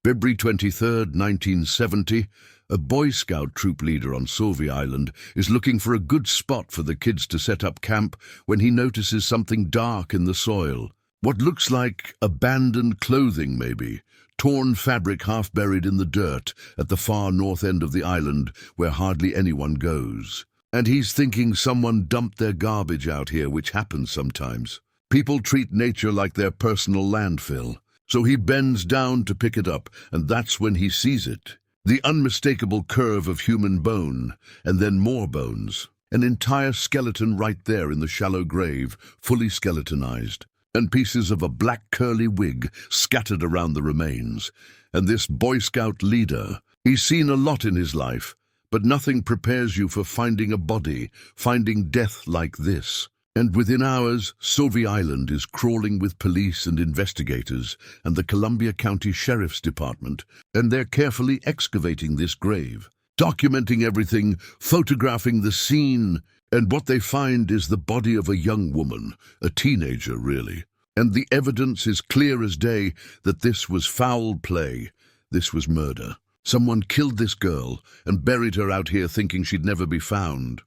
February 23rd, 1970, a Boy Scout troop leader on Sauvi Island is looking for a good spot for the kids to set up camp when he notices something dark in the soil. What looks like abandoned clothing, maybe. Torn fabric half buried in the dirt at the far north end of the island where hardly anyone goes. And he's thinking someone dumped their garbage out here, which happens sometimes. People treat nature like their personal landfill. So he bends down to pick it up, and that's when he sees it. The unmistakable curve of human bone, and then more bones. An entire skeleton right there in the shallow grave, fully skeletonized. And pieces of a black curly wig scattered around the remains. And this Boy Scout leader, he's seen a lot in his life, but nothing prepares you for finding a body, finding death like this. And within hours, Sauvi Island is crawling with police and investigators and the Columbia County Sheriff's Department, and they're carefully excavating this grave, documenting everything, photographing the scene, and what they find is the body of a young woman, a teenager really. And the evidence is clear as day that this was foul play, this was murder. Someone killed this girl and buried her out here thinking she'd never be found.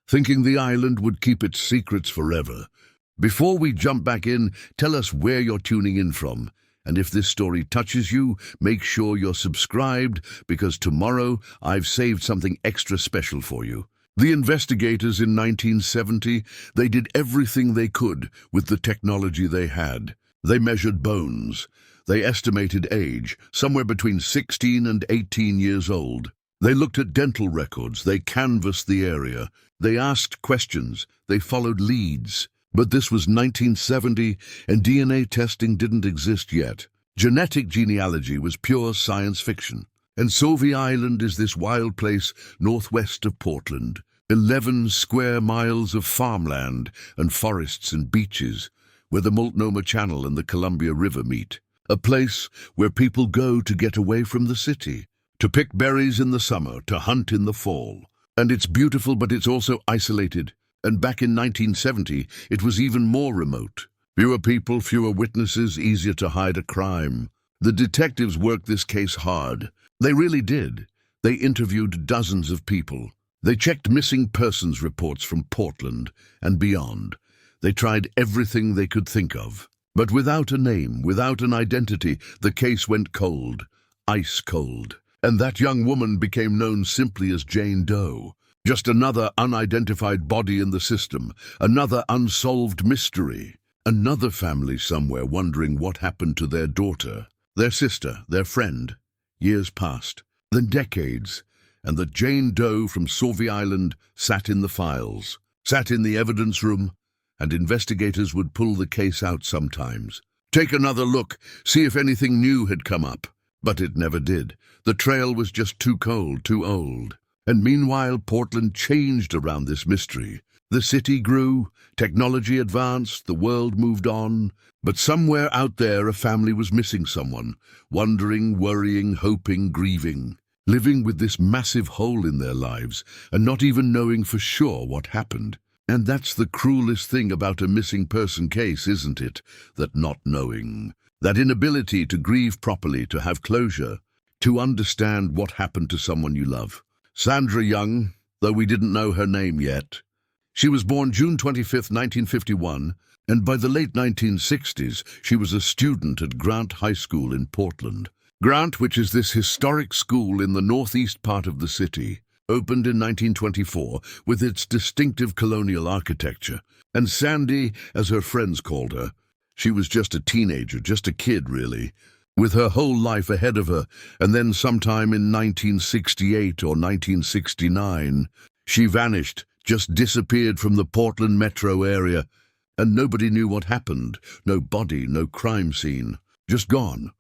Thinking the island would keep its secrets forever. Before we jump back in, tell us where you're tuning in from. And if this story touches you, make sure you're subscribed, because tomorrow I've saved something extra special for you. The investigators in 1970, they did everything they could with the technology they had. They measured bones. They estimated age, somewhere between 16 and 18 years old. They looked at dental records. They canvassed the area. They asked questions. They followed leads. But this was 1970, and DNA testing didn't exist yet. Genetic genealogy was pure science fiction. And Sauvi Island is this wild place northwest of Portland. 11 square miles of farmland and forests and beaches, where the Multnomah Channel and the Columbia River meet. A place where people go to get away from the city, to pick berries in the summer, to hunt in the fall. And it's beautiful, but it's also isolated. And back in 1970, it was even more remote. Fewer people, fewer witnesses, easier to hide a crime. The detectives worked this case hard. They really did. They interviewed dozens of people. They checked missing persons reports from Portland and beyond. They tried everything they could think of. But without a name, without an identity, the case went cold, ice cold. And that young woman became known simply as Jane Doe. Just another unidentified body in the system, another unsolved mystery. Another family somewhere wondering what happened to their daughter, their sister, their friend. Years passed, then decades, and the Jane Doe from Sauvi Island sat in the files, sat in the evidence room, and investigators would pull the case out sometimes. Take another look, see if anything new had come up. But it never did. The trail was just too cold, too old. And meanwhile, Portland changed around this mystery. The city grew, technology advanced, the world moved on. But somewhere out there, a family was missing someone, wondering, worrying, hoping, grieving, living with this massive hole in their lives and not even knowing for sure what happened. And that's the cruelest thing about a missing person case, isn't it? That not knowing. That inability to grieve properly, to have closure, to understand what happened to someone you love. Sandra Young, though we didn't know her name yet. She was born June 25th, 1951, and by the late 1960s, she was a student at Grant High School in Portland. Grant, which is this historic school in the northeast part of the city, opened in 1924 with its distinctive colonial architecture. And Sandy, as her friends called her, she was just a teenager, just a kid, really, with her whole life ahead of her, and then sometime in 1968 or 1969, she vanished, just disappeared from the Portland metro area, and nobody knew what happened. No body, no crime scene, just gone.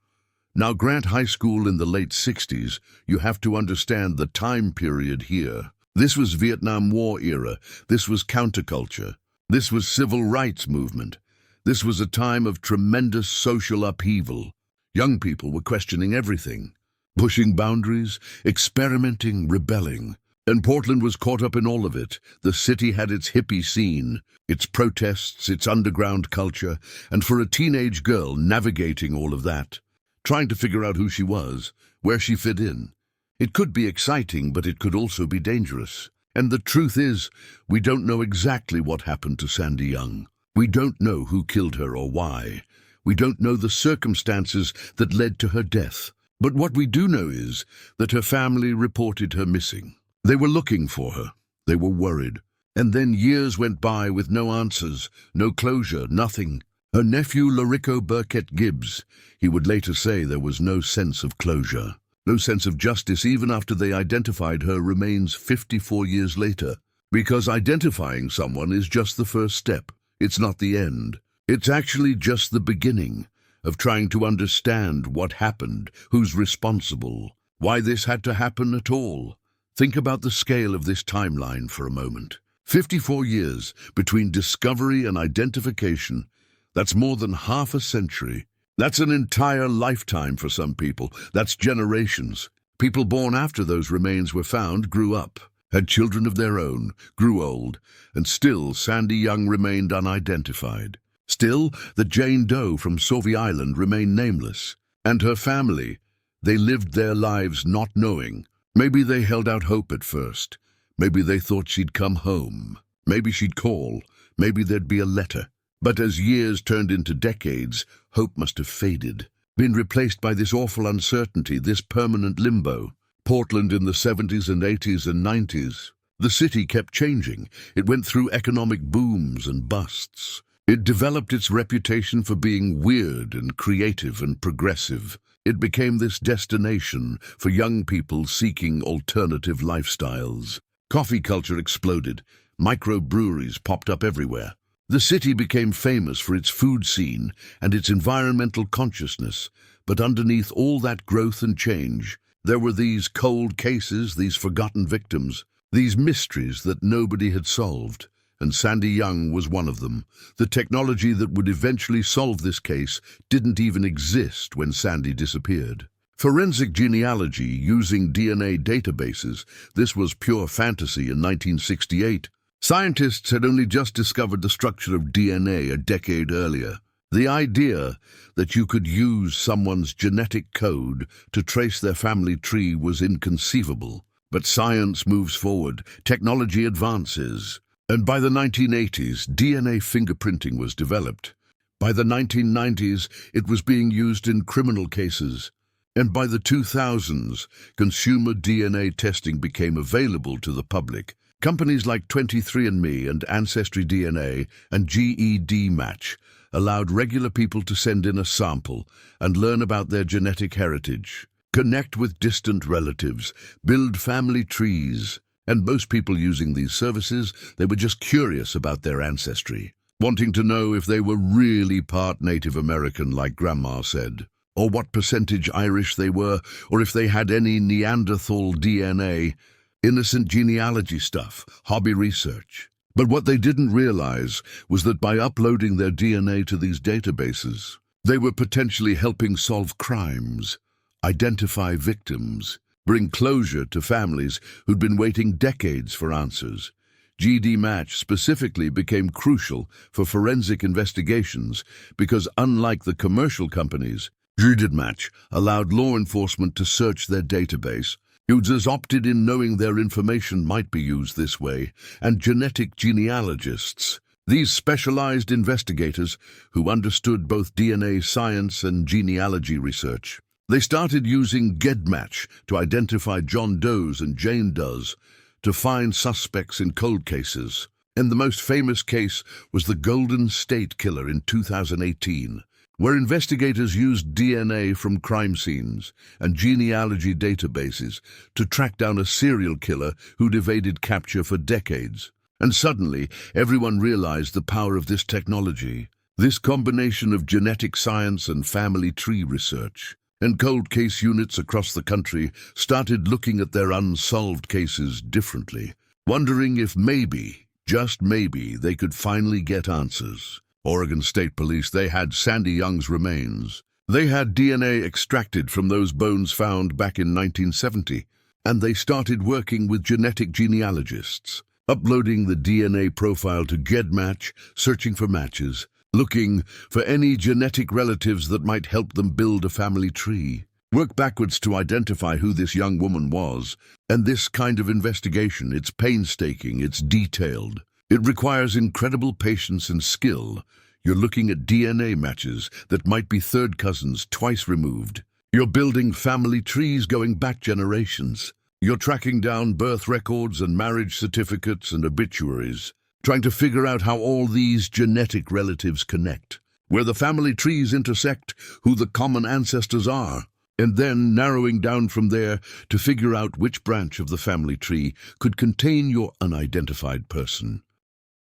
Now, Grant High School in the late 60s, you have to understand the time period here. This was Vietnam War era, this was counterculture, this was civil rights movement. This was a time of tremendous social upheaval. Young people were questioning everything, pushing boundaries, experimenting, rebelling. And Portland was caught up in all of it. The city had its hippie scene, its protests, its underground culture, and for a teenage girl navigating all of that, trying to figure out who she was, where she fit in. It could be exciting, but it could also be dangerous. And the truth is, we don't know exactly what happened to Sandy Young. We don't know who killed her or why. We don't know the circumstances that led to her death. But what we do know is that her family reported her missing. They were looking for her. They were worried. And then years went by with no answers, no closure, nothing. Her nephew, Larico Burkett Gibbs, he would later say there was no sense of closure, no sense of justice even after they identified her remains 54 years later. Because identifying someone is just the first step. It's not the end. It's actually just the beginning of trying to understand what happened, who's responsible, why this had to happen at all. Think about the scale of this timeline for a moment. 54 years between discovery and identification. That's more than half a century. That's an entire lifetime for some people. That's generations. People born after those remains were found grew up, had children of their own, grew old, and still Sandy Young remained unidentified. Still, the Jane Doe from Sauvie Island remained nameless. And her family, they lived their lives not knowing. Maybe they held out hope at first. Maybe they thought she'd come home. Maybe she'd call. Maybe there'd be a letter. But as years turned into decades, hope must have faded, been replaced by this awful uncertainty, this permanent limbo. Portland in the 70s and 80s and 90s. The city kept changing. It went through economic booms and busts. It developed its reputation for being weird and creative and progressive. It became this destination for young people seeking alternative lifestyles. Coffee culture exploded. Microbreweries popped up everywhere. The city became famous for its food scene and its environmental consciousness. But underneath all that growth and change, there were these cold cases, these forgotten victims, these mysteries that nobody had solved. And Sandy Young was one of them. The technology that would eventually solve this case didn't even exist when Sandy disappeared. Forensic genealogy using DNA databases, this was pure fantasy in 1968. Scientists had only just discovered the structure of DNA a decade earlier. The idea that you could use someone's genetic code to trace their family tree was inconceivable. But science moves forward, technology advances. And by the 1980s, DNA fingerprinting was developed. By the 1990s, it was being used in criminal cases. And by the 2000s, consumer DNA testing became available to the public. Companies like 23andMe and Ancestry DNA and GED Match allowed regular people to send in a sample and learn about their genetic heritage, connect with distant relatives, build family trees. And most people using these services, they were just curious about their ancestry, wanting to know if they were really part Native American, like Grandma said, or what percentage Irish they were, or if they had any Neanderthal DNA. Innocent genealogy stuff, hobby research. But what they didn't realize was that by uploading their DNA to these databases, they were potentially helping solve crimes, identify victims, bring closure to families who'd been waiting decades for answers. GD Match specifically became crucial for forensic investigations because, unlike the commercial companies, GD Match allowed law enforcement to search their database. Users opted in knowing their information might be used this way, and genetic genealogists, these specialized investigators who understood both DNA science and genealogy research, they started using GEDmatch to identify John Does and Jane Does, to find suspects in cold cases. And the most famous case was the Golden State Killer in 2018, where investigators used DNA from crime scenes and genealogy databases to track down a serial killer who'd evaded capture for decades. And suddenly, everyone realized the power of this technology, this combination of genetic science and family tree research. And cold case units across the country started looking at their unsolved cases differently, wondering if maybe, just maybe, they could finally get answers. Oregon State Police, they had Sandy Young's remains. They had DNA extracted from those bones found back in 1970, and they started working with genetic genealogists, uploading the DNA profile to GEDmatch, searching for matches. looking for any genetic relatives that might help them build a family tree. Work backwards to identify who this young woman was. And this kind of investigation, it's painstaking, it's detailed. It requires incredible patience and skill. You're looking at DNA matches that might be third cousins twice removed. You're building family trees going back generations. You're tracking down birth records and marriage certificates and obituaries, trying to figure out how all these genetic relatives connect, where the family trees intersect, who the common ancestors are, and then narrowing down from there to figure out which branch of the family tree could contain your unidentified person.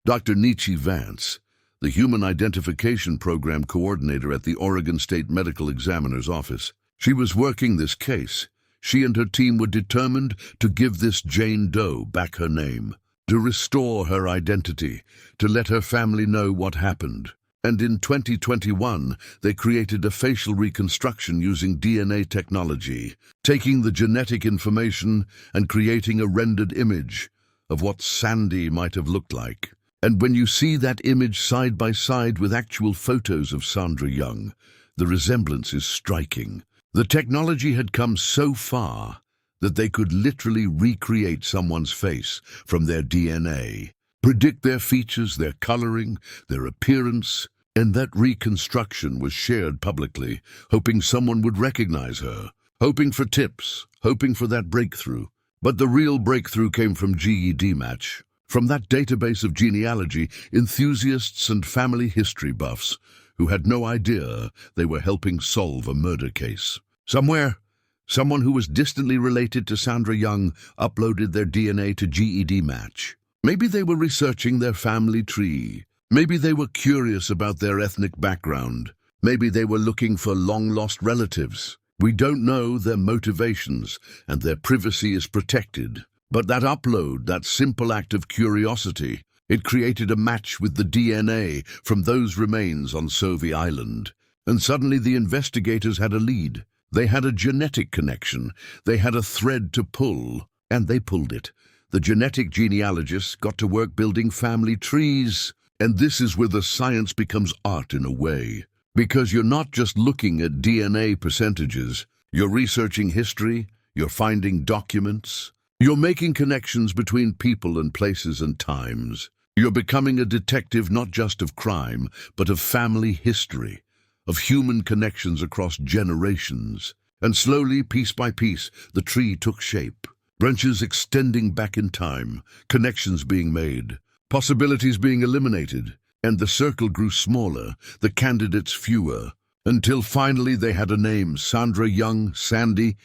Dr. Nietzsche Vance, the Human Identification Program coordinator at the Oregon State Medical Examiner's Office, she was working this case. She and her team were determined to give this Jane Doe back her name, to restore her identity, to let her family know what happened. And in 2021, they created a facial reconstruction using DNA technology, taking the genetic information and creating a rendered image of what Sandy might have looked like. And when you see that image side by side with actual photos of Sandra Young, the resemblance is striking. The technology had come so far that they could literally recreate someone's face from their DNA, predict their features, their coloring, their appearance, and that reconstruction was shared publicly, hoping someone would recognize her, hoping for tips, hoping for that breakthrough. But the real breakthrough came from GED Match, from that database of genealogy enthusiasts and family history buffs who had no idea they were helping solve a murder case. Somewhere, someone who was distantly related to Sandra Young uploaded their DNA to GED Match. Maybe they were researching their family tree. Maybe they were curious about their ethnic background. Maybe they were looking for long-lost relatives. We don't know their motivations, and their privacy is protected. But that upload, that simple act of curiosity, it created a match with the DNA from those remains on Sauvie Island. And suddenly the investigators had a lead. They had a genetic connection. They had a thread to pull, and they pulled it. The genetic genealogists got to work building family trees. And this is where the science becomes art in a way. Because you're not just looking at DNA percentages. You're researching history. You're finding documents. You're making connections between people and places and times. You're becoming a detective not just of crime, but of family history, of human connections across generations. And slowly, piece by piece, the tree took shape. Branches extending back in time, connections being made, possibilities being eliminated, and the circle grew smaller, the candidates fewer, until finally they had a name: Sandra Young, Sandy,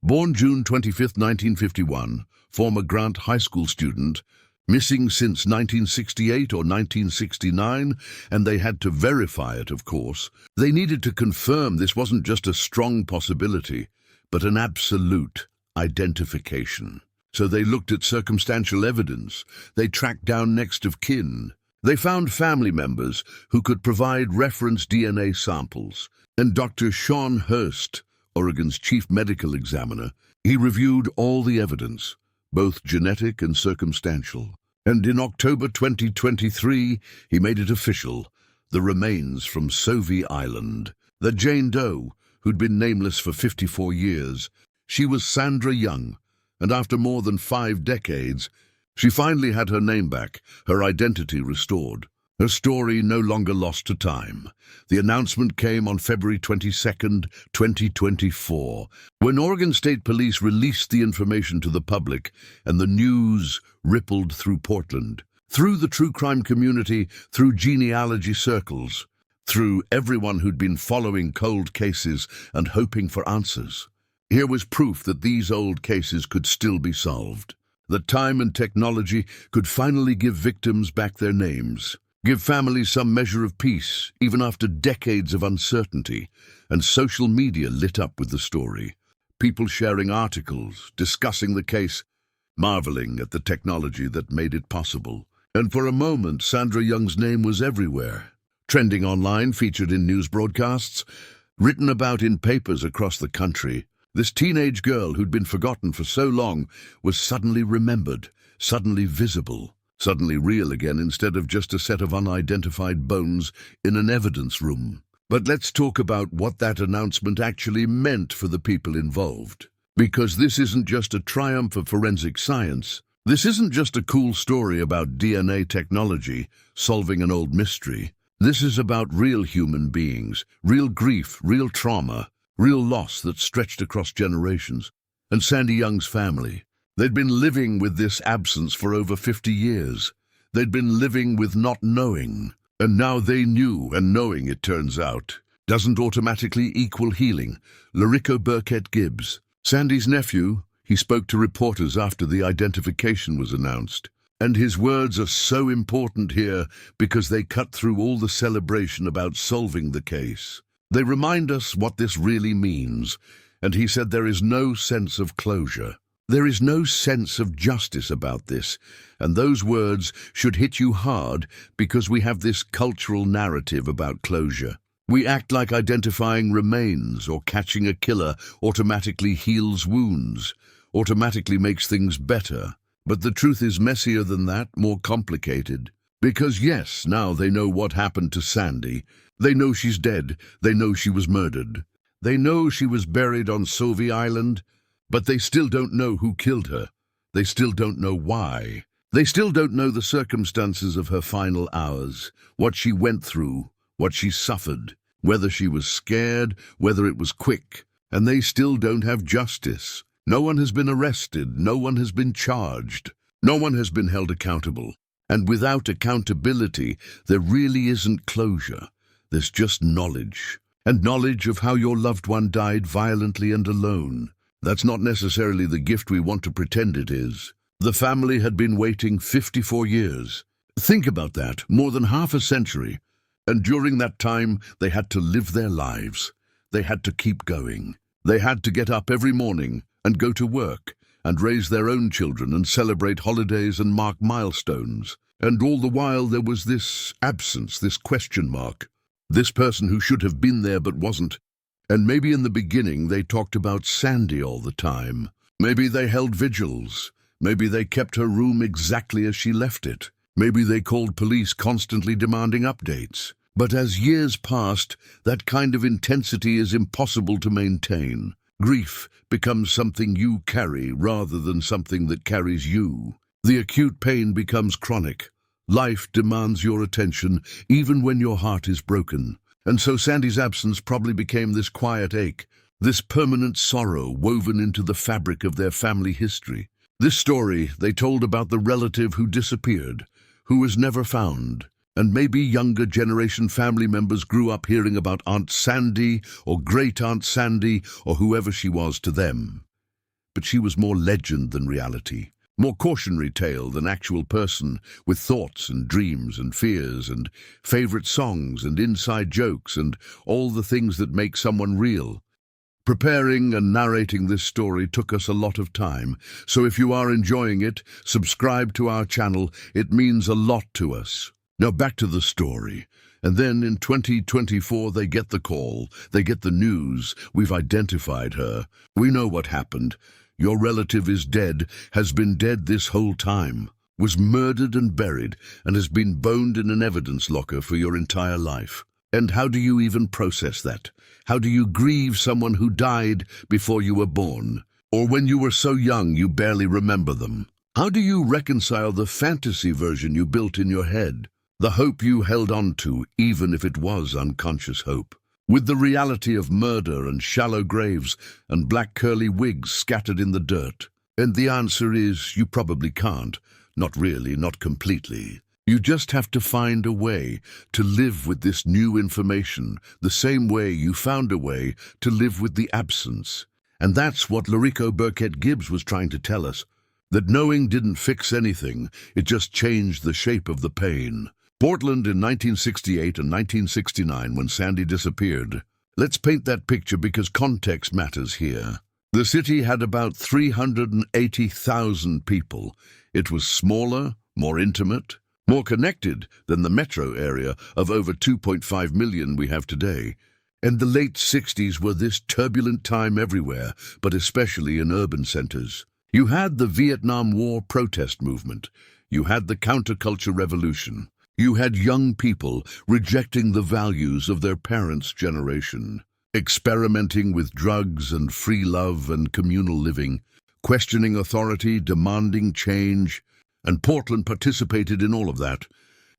born June 25, 1951, former Grant High School student, missing since 1968 or 1969, and they had to verify it, of course. They needed to confirm this wasn't just a strong possibility, but an absolute identification. So they looked at circumstantial evidence. They tracked down next of kin. They found family members who could provide reference DNA samples. And Dr. Sean Hurst, Oregon's chief medical examiner, he reviewed all the evidence, both genetic and circumstantial. And in October 2023, he made it official: the remains from Sauvie Island. The Jane Doe, who'd been nameless for 54 years, she was Sandra Young. And after more than 5 decades, she finally had her name back, her identity restored, her story no longer lost to time. The announcement came on February 22, 2024, when Oregon State Police released the information to the public, and the news rippled through Portland, through the true crime community, through genealogy circles, through everyone who'd been following cold cases and hoping for answers. Here was proof that these old cases could still be solved, that time and technology could finally give victims back their names, give families some measure of peace, even after decades of uncertainty. And social media lit up with the story. People sharing articles, discussing the case, marveling at the technology that made it possible. And for a moment, Sandra Young's name was everywhere, trending online, featured in news broadcasts, written about in papers across the country. This teenage girl who'd been forgotten for so long was suddenly remembered, suddenly visible. suddenly real again instead of just a set of unidentified bones in an evidence room. But let's talk about what that announcement actually meant for the people involved. Because this isn't just a triumph of forensic science. This isn't just a cool story about DNA technology solving an old mystery. This is about real human beings, real grief, real trauma, real loss that stretched across generations. And Sandy Young's family. They'd been living with this absence for over 50 years. They'd been living with not knowing. And now they knew, and knowing, it turns out, doesn't automatically equal healing. Larico Burkett Gibbs, Sandy's nephew, he spoke to reporters after the identification was announced. And his words are so important here because they cut through all the celebration about solving the case. They remind us what this really means. And he said there is no sense of closure. There is no sense of justice about this. And those words should hit you hard because we have this cultural narrative about closure. We act like identifying remains or catching a killer automatically heals wounds, automatically makes things better. But the truth is messier than that, more complicated. Because yes, now they know what happened to Sandy. They know she's dead. They know she was murdered. They know she was buried on Sauvie Island, but they still don't know who killed her. They still don't know why. They still don't know the circumstances of her final hours, what she went through, what she suffered, whether she was scared, whether it was quick. And they still don't have justice. No one has been arrested. No one has been charged. No one has been held accountable. And without accountability, there really isn't closure. There's just knowledge. And knowledge of how your loved one died violently and alone. That's not necessarily the gift we want to pretend it is. The family had been waiting 54 years. Think about that, more than half a century. And during that time, they had to live their lives. They had to keep going. They had to get up every morning and go to work and raise their own children and celebrate holidays and mark milestones. And all the while there was this absence, this question mark. This person who should have been there but wasn't. And maybe in the beginning they talked about Sandy all the time. Maybe they held vigils. Maybe they kept her room exactly as she left it. Maybe they called police constantly demanding updates. But as years passed, that kind of intensity is impossible to maintain. Grief becomes something you carry rather than something that carries you. The acute pain becomes chronic. Life demands your attention even when your heart is broken. And so Sandy's absence probably became this quiet ache, this permanent sorrow woven into the fabric of their family history. This story they told about the relative who disappeared, who was never found. And maybe younger generation family members grew up hearing about Aunt Sandy or Great Aunt Sandy or whoever she was to them. But she was more legend than reality. More cautionary tale than actual person, with thoughts and dreams and fears and favorite songs and inside jokes and all the things that make someone real. Preparing and narrating this story took us a lot of time, so if you are enjoying it, subscribe to our channel. It means a lot to us. Now back to the story. And then in 2024 they get the call, they get the news, we've identified her. We know what happened. Your relative is dead, has been dead this whole time, was murdered and buried, and has been boned in an evidence locker for your entire life. And how do you even process that? How do you grieve someone who died before you were born? Or when you were so young you barely remember them? How do you reconcile the fantasy version you built in your head? The hope you held on to, even if it was unconscious hope? With the reality of murder and shallow graves and black curly wigs scattered in the dirt? And the answer is you probably can't. Not really, not completely. You just have to find a way to live with this new information, the same way you found a way to live with the absence. And that's what Larico Burkett Gibbs was trying to tell us. That knowing didn't fix anything, it just changed the shape of the pain. Portland in 1968 and 1969 when Sandy disappeared. Let's paint that picture because context matters here. The city had about 380,000 people. It was smaller, more intimate, more connected than the metro area of over 2.5 million we have today. And the late 60s were this turbulent time everywhere, but especially in urban centers. You had the Vietnam War protest movement. You had the counterculture revolution. You had young people rejecting the values of their parents' generation, experimenting with drugs and free love and communal living, questioning authority, demanding change, and Portland participated in all of that.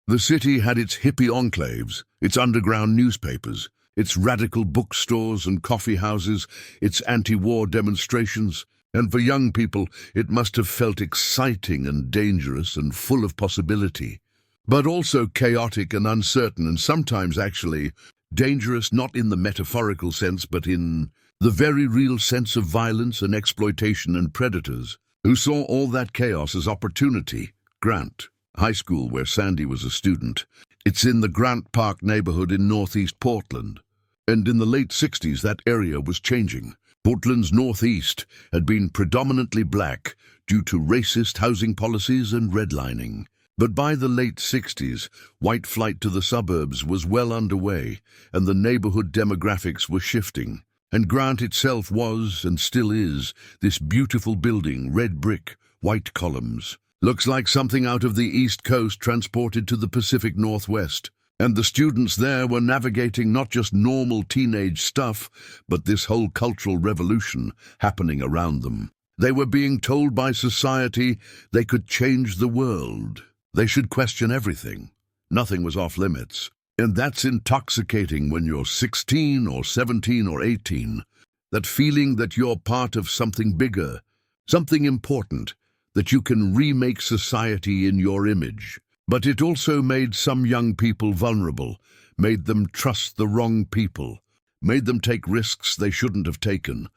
The city had its hippie enclaves, its underground newspapers, its radical bookstores and coffee houses, its anti-war demonstrations, and for young people it must have felt exciting and dangerous and full of possibility, but also chaotic and uncertain, and sometimes actually dangerous, not in the metaphorical sense, but in the very real sense of violence and exploitation and predators, who saw all that chaos as opportunity. Grant High School, where Sandy was a student. It's in the Grant Park neighborhood in northeast Portland. And in the late 60s, that area was changing. Portland's northeast had been predominantly black due to racist housing policies and redlining. But by the late 60s, white flight to the suburbs was well underway, and the neighborhood demographics were shifting. And Grant itself was, and still is, this beautiful building, red brick, white columns. Looks like something out of the East Coast transported to the Pacific Northwest. And the students there were navigating not just normal teenage stuff, but this whole cultural revolution happening around them. They were being told by society they could change the world. They should question everything. Nothing was off limits. And that's intoxicating when you're 16 or 17 or 18. That feeling that you're part of something bigger, something important, that you can remake society in your image. But it also made some young people vulnerable, made them trust the wrong people, made them take risks they shouldn't have taken,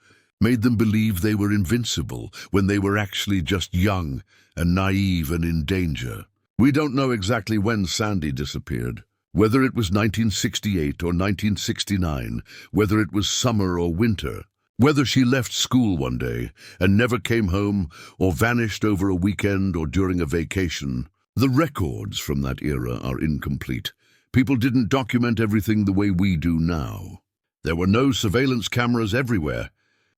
made them believe they were invincible when they were actually just young and naive and in danger. We don't know exactly when Sandy disappeared, whether it was 1968 or 1969, whether it was summer or winter, whether she left school one day and never came home or vanished over a weekend or during a vacation. The records from that era are incomplete. People didn't document everything the way we do now. There were no surveillance cameras everywhere,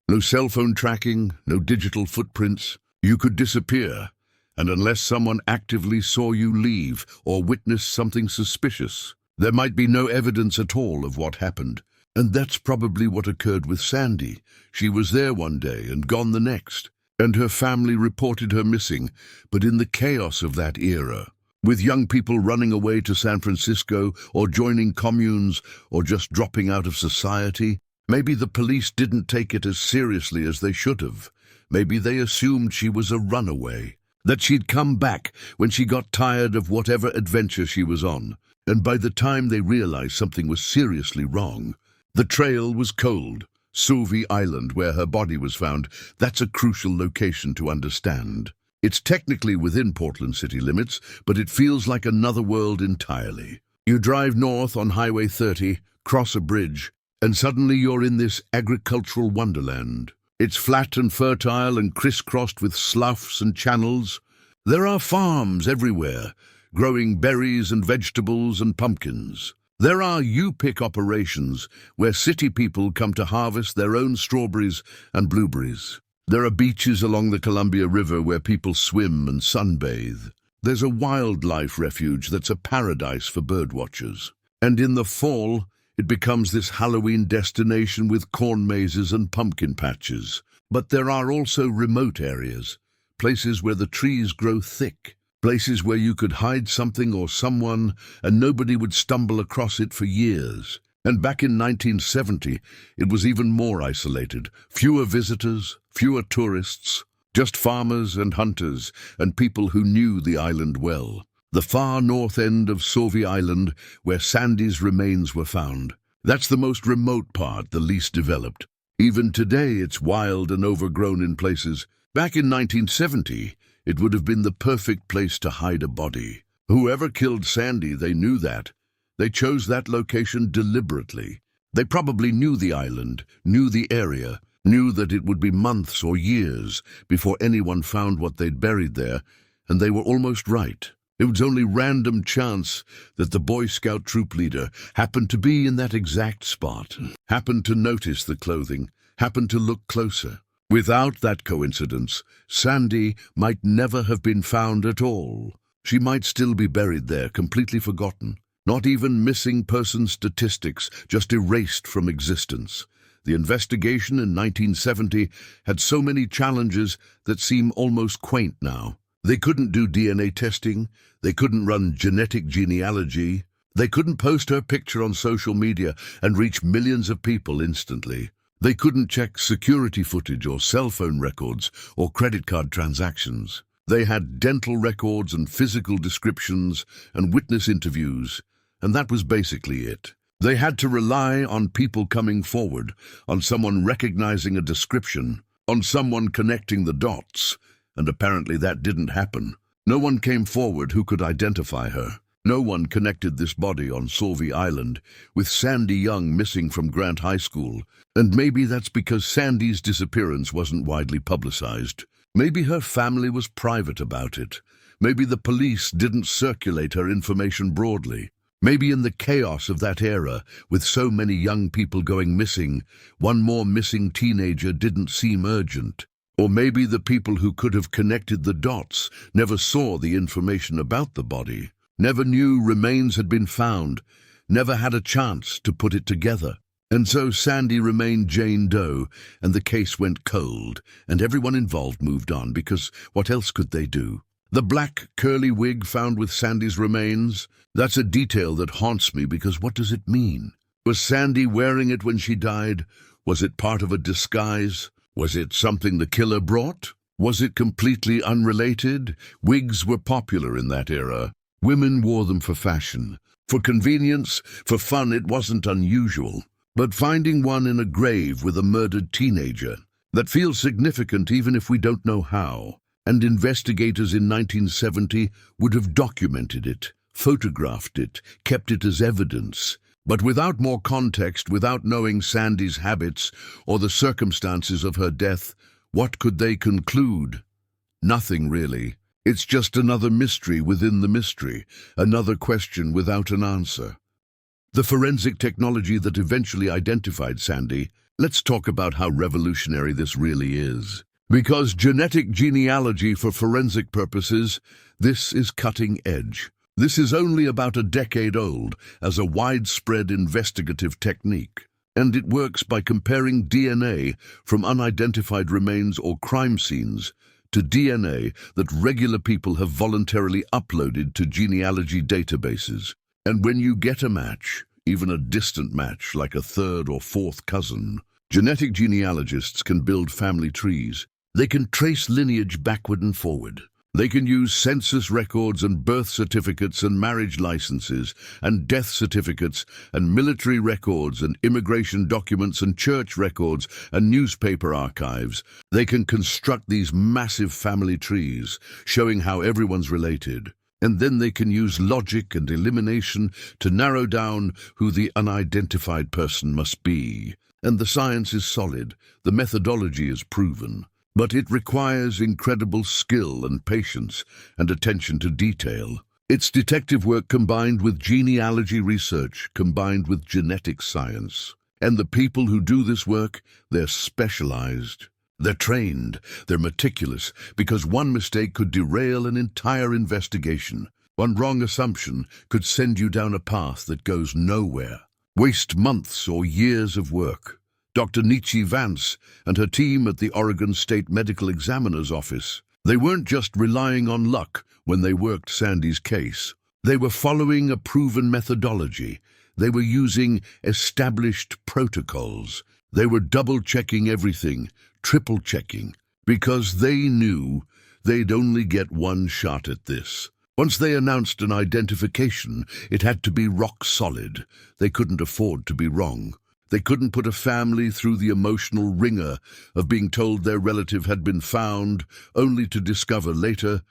no cell phone tracking, no digital footprints. You could disappear, and unless someone actively saw you leave or witnessed something suspicious, there might be no evidence at all of what happened. And that's probably what occurred with Sandy. She was there one day and gone the next, and her family reported her missing. But in the chaos of that era, with young people running away to San Francisco or joining communes or just dropping out of society, maybe the police didn't take it as seriously as they should have. Maybe they assumed she was a runaway, that she'd come back when she got tired of whatever adventure she was on. And by the time they realized something was seriously wrong, the trail was cold. Sauvie Island, where her body was found, that's a crucial location to understand. It's technically within Portland city limits, but it feels like another world entirely. You drive north on Highway 30, cross a bridge, and suddenly you're in this agricultural wonderland. It's flat and fertile and crisscrossed with sloughs and channels. There are farms everywhere, growing berries and vegetables and pumpkins. There are U-pick operations where city people come to harvest their own strawberries and blueberries. There are beaches along the Columbia River where people swim and sunbathe. There's a wildlife refuge that's a paradise for birdwatchers. And in the fall, it becomes this Halloween destination with corn mazes and pumpkin patches. But there are also remote areas, places where the trees grow thick, places where you could hide something or someone and nobody would stumble across it for years. And back in 1970, it was even more isolated. Fewer visitors, fewer tourists, just farmers and hunters and people who knew the island well. The far north end of Sauvie Island, where Sandy's remains were found. That's the most remote part, the least developed. Even today, it's wild and overgrown in places. Back in 1970, it would have been the perfect place to hide a body. Whoever killed Sandy, they knew that. They chose that location deliberately. They probably knew the island, knew the area, knew that it would be months or years before anyone found what they'd buried there, and they were almost right. It was only random chance that the Boy Scout troop leader happened to be in that exact spot, happened to notice the clothing, happened to look closer. Without that coincidence, Sandy might never have been found at all. She might still be buried there, completely forgotten. Not even missing person statistics, just erased from existence. The investigation in 1970 had so many challenges that seem almost quaint now. They couldn't do DNA testing, they couldn't run genetic genealogy, they couldn't post her picture on social media and reach millions of people instantly. They couldn't check security footage or cell phone records or credit card transactions. They had dental records and physical descriptions and witness interviews, and that was basically it. They had to rely on people coming forward, on someone recognizing a description, on someone connecting the dots, and apparently that didn't happen. No one came forward who could identify her. No one connected this body on Sauvie Island with Sandy Young missing from Grant High School, and maybe that's because Sandy's disappearance wasn't widely publicized. Maybe her family was private about it. Maybe the police didn't circulate her information broadly. Maybe in the chaos of that era, with so many young people going missing, one more missing teenager didn't seem urgent. Or maybe the people who could have connected the dots never saw the information about the body, never knew remains had been found, never had a chance to put it together. And so Sandy remained Jane Doe, and the case went cold, and everyone involved moved on, because what else could they do? The black curly wig found with Sandy's remains, that's a detail that haunts me, because what does it mean? Was Sandy wearing it when she died? Was it part of a disguise? Was it something the killer brought? Was it completely unrelated? Wigs were popular in that era. Women wore them for fashion. For convenience, for fun, it wasn't unusual. But finding one in a grave with a murdered teenager, that feels significant even if we don't know how. And investigators in 1970 would have documented it, photographed it, kept it as evidence. But without more context, without knowing Sandy's habits or the circumstances of her death, what could they conclude? Nothing really. It's just another mystery within the mystery, another question without an answer. The forensic technology that eventually identified Sandy, let's talk about how revolutionary this really is. Because genetic genealogy for forensic purposes, this is cutting edge. This is only about a decade old as a widespread investigative technique, and it works by comparing DNA from unidentified remains or crime scenes to DNA that regular people have voluntarily uploaded to genealogy databases. And when you get a match, even a distant match like a third or fourth cousin, genetic genealogists can build family trees. They can trace lineage backward and forward. They can use census records and birth certificates and marriage licenses and death certificates and military records and immigration documents and church records and newspaper archives. They can construct these massive family trees, showing how everyone's related. And then they can use logic and elimination to narrow down who the unidentified person must be. And the science is solid, the methodology is proven. But it requires incredible skill and patience and attention to detail. It's detective work combined with genealogy research, combined with genetic science. And the people who do this work, they're specialized. They're trained, they're meticulous, because one mistake could derail an entire investigation. One wrong assumption could send you down a path that goes nowhere. Waste months or years of work. Dr. Nietzsche Vance and her team at the Oregon State Medical Examiner's Office, they weren't just relying on luck when they worked Sandy's case. They were following a proven methodology. They were using established protocols. They were double-checking everything, triple-checking, because they knew they'd only get one shot at this. Once they announced an identification, it had to be rock solid. They couldn't afford to be wrong. They couldn't put a family through the emotional wringer of being told their relative had been found, only to discover later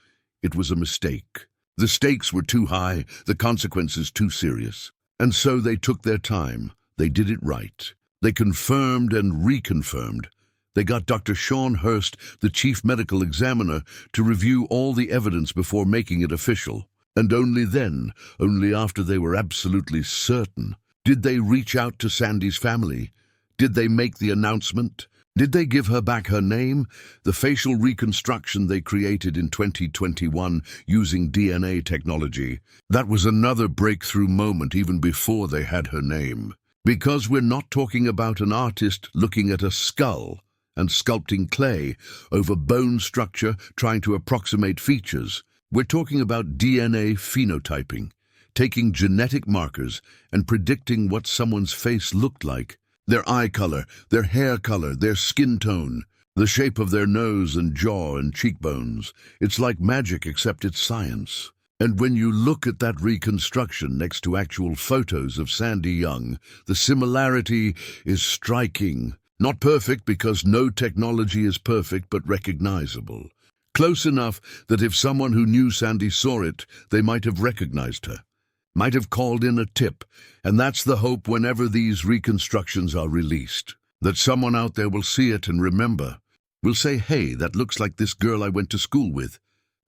it was a mistake. The stakes were too high, the consequences too serious. And so they took their time. They did it right. They confirmed and reconfirmed. They got Dr. Sean Hurst, the chief medical examiner, to review all the evidence before making it official. And only then, only after they were absolutely certain, did they reach out to Sandy's family? Did they make the announcement? Did they give her back her name? The facial reconstruction they created in 2021 using DNA technology. That was another breakthrough moment even before they had her name. Because we're not talking about an artist looking at a skull and sculpting clay over bone structure trying to approximate features. We're talking about DNA phenotyping, taking genetic markers and predicting what someone's face looked like. Their eye color, their hair color, their skin tone, the shape of their nose and jaw and cheekbones. It's like magic, except it's science. And when you look at that reconstruction next to actual photos of Sandy Young, the similarity is striking. Not perfect, because no technology is perfect, but recognizable. Close enough that if someone who knew Sandy saw it, they might have recognized her, might have called in a tip. And that's the hope whenever these reconstructions are released, that someone out there will see it and remember. Will say, hey, that looks like this girl I went to school with.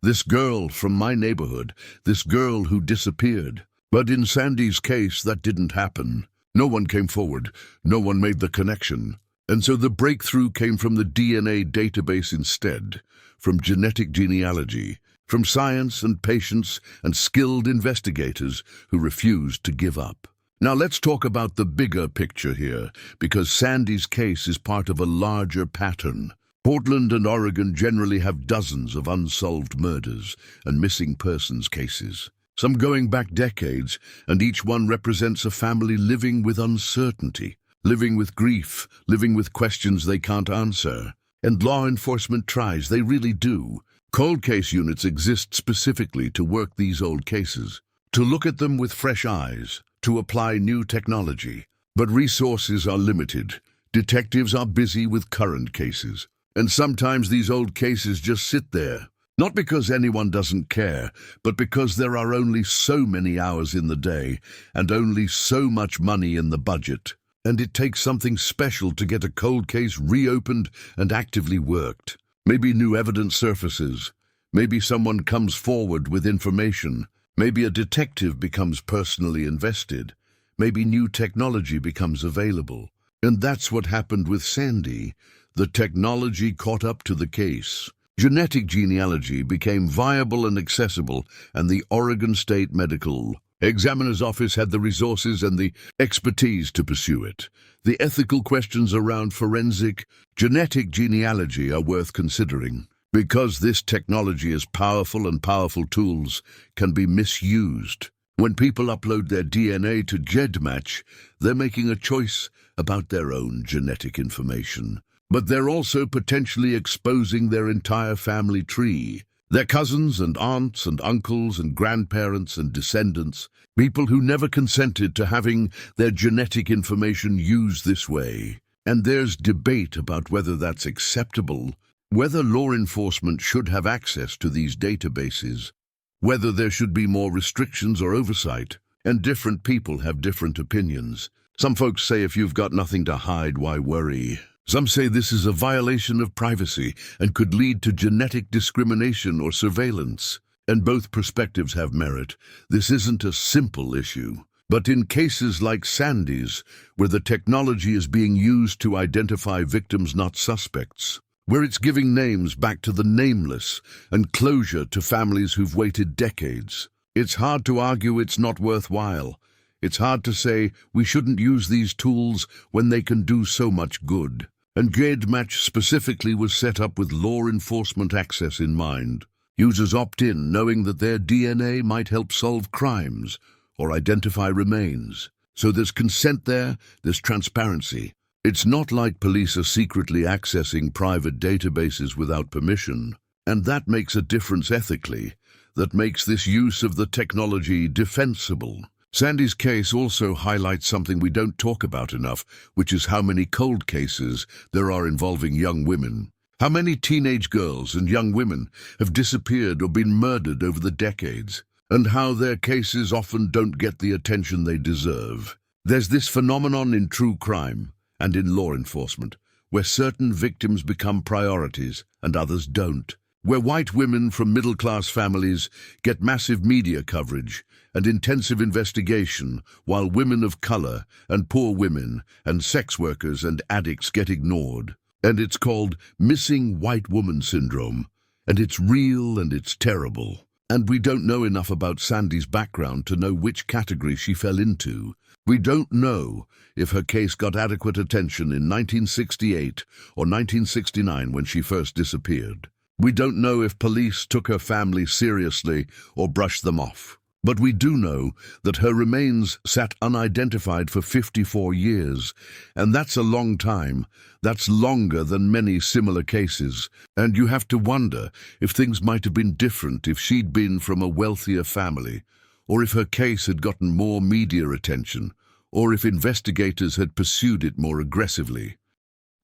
This girl from my neighborhood, this girl who disappeared. But in Sandy's case, that didn't happen. No one came forward. No one made the connection. And so the breakthrough came from the DNA database instead, from genetic genealogy, from science and patience and skilled investigators who refused to give up. Now let's talk about the bigger picture here, because Sandy's case is part of a larger pattern. Portland and Oregon generally have dozens of unsolved murders and missing persons cases, some going back decades, and each one represents a family living with uncertainty, living with grief, living with questions they can't answer. And law enforcement tries, they really do. Cold case units exist specifically to work these old cases, to look at them with fresh eyes, to apply new technology. But resources are limited. Detectives are busy with current cases. And sometimes these old cases just sit there. Not because anyone doesn't care, but because there are only so many hours in the day and only so much money in the budget. And it takes something special to get a cold case reopened and actively worked. Maybe new evidence surfaces. Maybe someone comes forward with information. Maybe a detective becomes personally invested. Maybe new technology becomes available. And that's what happened with Sandy. The technology caught up to the case. Genetic genealogy became viable and accessible, and the Oregon State Medical Examiner's Office had the resources and the expertise to pursue it. The ethical questions around forensic genetic genealogy are worth considering, because this technology is powerful, and powerful tools can be misused. When people upload their DNA to GEDmatch, they're making a choice about their own genetic information. But they're also potentially exposing their entire family tree. Their cousins and aunts and uncles and grandparents and descendants, people who never consented to having their genetic information used this way. And there's debate about whether that's acceptable, whether law enforcement should have access to these databases, whether there should be more restrictions or oversight. And different people have different opinions. Some folks say if you've got nothing to hide, why worry? Some say this is a violation of privacy and could lead to genetic discrimination or surveillance. And both perspectives have merit. This isn't a simple issue. But in cases like Sandy's, where the technology is being used to identify victims, not suspects, where it's giving names back to the nameless and closure to families who've waited decades, it's hard to argue it's not worthwhile. It's hard to say we shouldn't use these tools when they can do so much good. And GEDmatch specifically was set up with law enforcement access in mind. Users opt in knowing that their DNA might help solve crimes or identify remains. So there's consent there, there's transparency. It's not like police are secretly accessing private databases without permission. And that makes a difference ethically. That makes this use of the technology defensible. Sandy's case also highlights something we don't talk about enough, which is how many cold cases there are involving young women. How many teenage girls and young women have disappeared or been murdered over the decades, and how their cases often don't get the attention they deserve. There's this phenomenon in true crime and in law enforcement, where certain victims become priorities and others don't. Where white women from middle-class families get massive media coverage and intensive investigation, while women of color and poor women and sex workers and addicts get ignored. And it's called missing white woman syndrome. And it's real and it's terrible. And we don't know enough about Sandy's background to know which category she fell into. We don't know if her case got adequate attention in 1968 or 1969 when she first disappeared. We don't know if police took her family seriously or brushed them off. But we do know that her remains sat unidentified for 54 years, and that's a long time. That's longer than many similar cases, and you have to wonder if things might have been different if she'd been from a wealthier family, or if her case had gotten more media attention, or if investigators had pursued it more aggressively.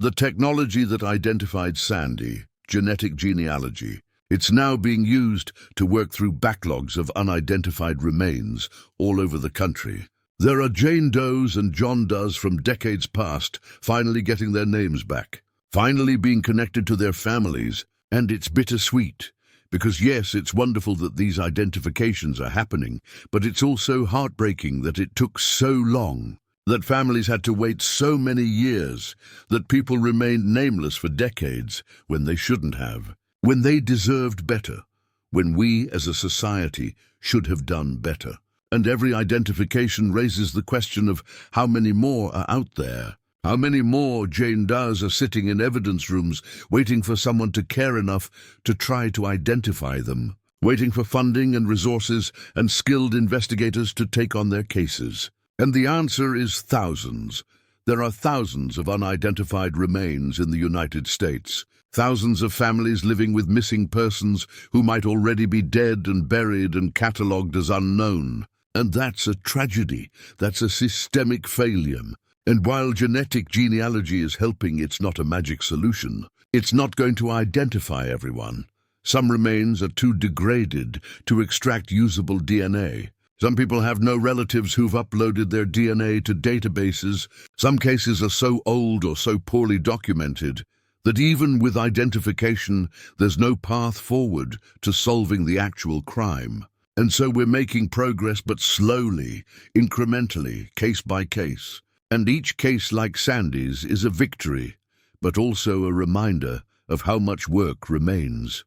The technology that identified Sandy, genetic genealogy, it's now being used to work through backlogs of unidentified remains all over the country. There are Jane Does and John Does from decades past finally getting their names back, finally being connected to their families, and it's bittersweet. Because yes, it's wonderful that these identifications are happening, but it's also heartbreaking that it took so long, that families had to wait so many years, that people remained nameless for decades when they shouldn't have. When they deserved better, when we as a society should have done better. And every identification raises the question of how many more are out there. How many more Jane Does are sitting in evidence rooms waiting for someone to care enough to try to identify them, waiting for funding and resources and skilled investigators to take on their cases. And the answer is thousands. There are thousands of unidentified remains in the United States. Thousands of families living with missing persons who might already be dead and buried and catalogued as unknown. And that's a tragedy. That's a systemic failure. And while genetic genealogy is helping, it's not a magic solution. It's not going to identify everyone. Some remains are too degraded to extract usable DNA. Some people have no relatives who've uploaded their DNA to databases. Some cases are so old or so poorly documented that even with identification, there's no path forward to solving the actual crime. And so we're making progress, but slowly, incrementally, case by case. And each case like Sandy's is a victory, but also a reminder of how much work remains.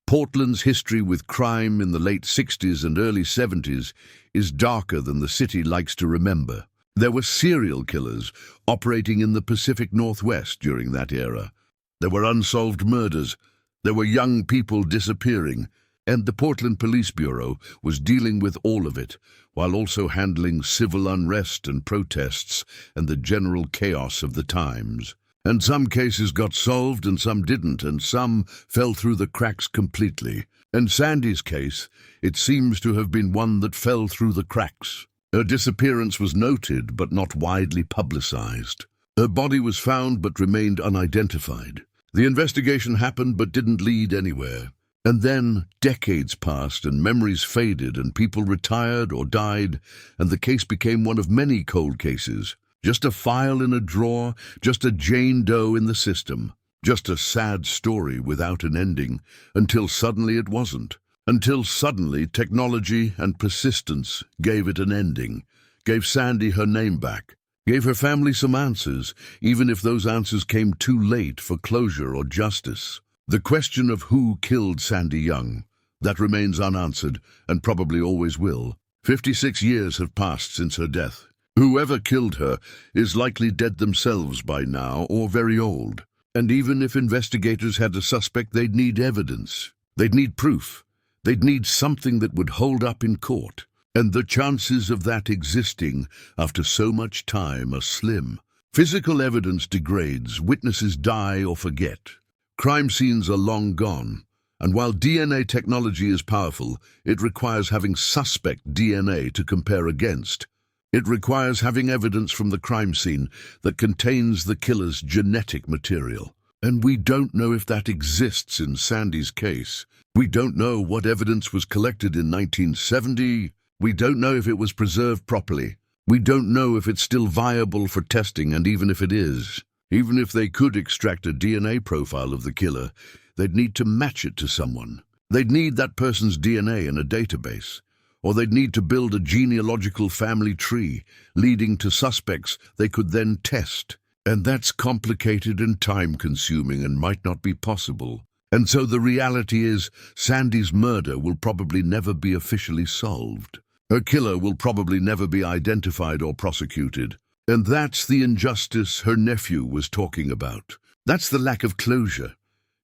Portland's history with crime in the late 60s and early 70s is darker than the city likes to remember. There were serial killers operating in the Pacific Northwest during that era. There were unsolved murders. There were young people disappearing. And the Portland Police Bureau was dealing with all of it, while also handling civil unrest and protests and the general chaos of the times. And some cases got solved and some didn't, and some fell through the cracks completely. And Sandy's case, it seems to have been one that fell through the cracks. Her disappearance was noted but not widely publicized. Her body was found but remained unidentified. The investigation happened but didn't lead anywhere. And then decades passed and memories faded and people retired or died, and the case became one of many cold cases. Just a file in a drawer, just a Jane Doe in the system, just a sad story without an ending, until suddenly it wasn't. Until suddenly technology and persistence gave it an ending, gave Sandy her name back, gave her family some answers, even if those answers came too late for closure or justice. The question of who killed Sandy Young, that remains unanswered and probably always will. 56 years have passed since her death. Whoever killed her is likely dead themselves by now or very old. And even if investigators had a suspect, they'd need evidence. They'd need proof. They'd need something that would hold up in court. And the chances of that existing after so much time are slim. Physical evidence degrades, witnesses die or forget. Crime scenes are long gone, and while DNA technology is powerful, it requires having suspect DNA to compare against. It requires having evidence from the crime scene that contains the killer's genetic material. And we don't know if that exists in Sandy's case. We don't know what evidence was collected in 1970. We don't know if it was preserved properly. We don't know if it's still viable for testing, and even if it is, even if they could extract a DNA profile of the killer, they'd need to match it to someone. They'd need that person's DNA in a database, or they'd need to build a genealogical family tree leading to suspects they could then test. And that's complicated and time-consuming and might not be possible. And so the reality is, Sandy's murder will probably never be officially solved. Her killer will probably never be identified or prosecuted. And that's the injustice her nephew was talking about. That's the lack of closure.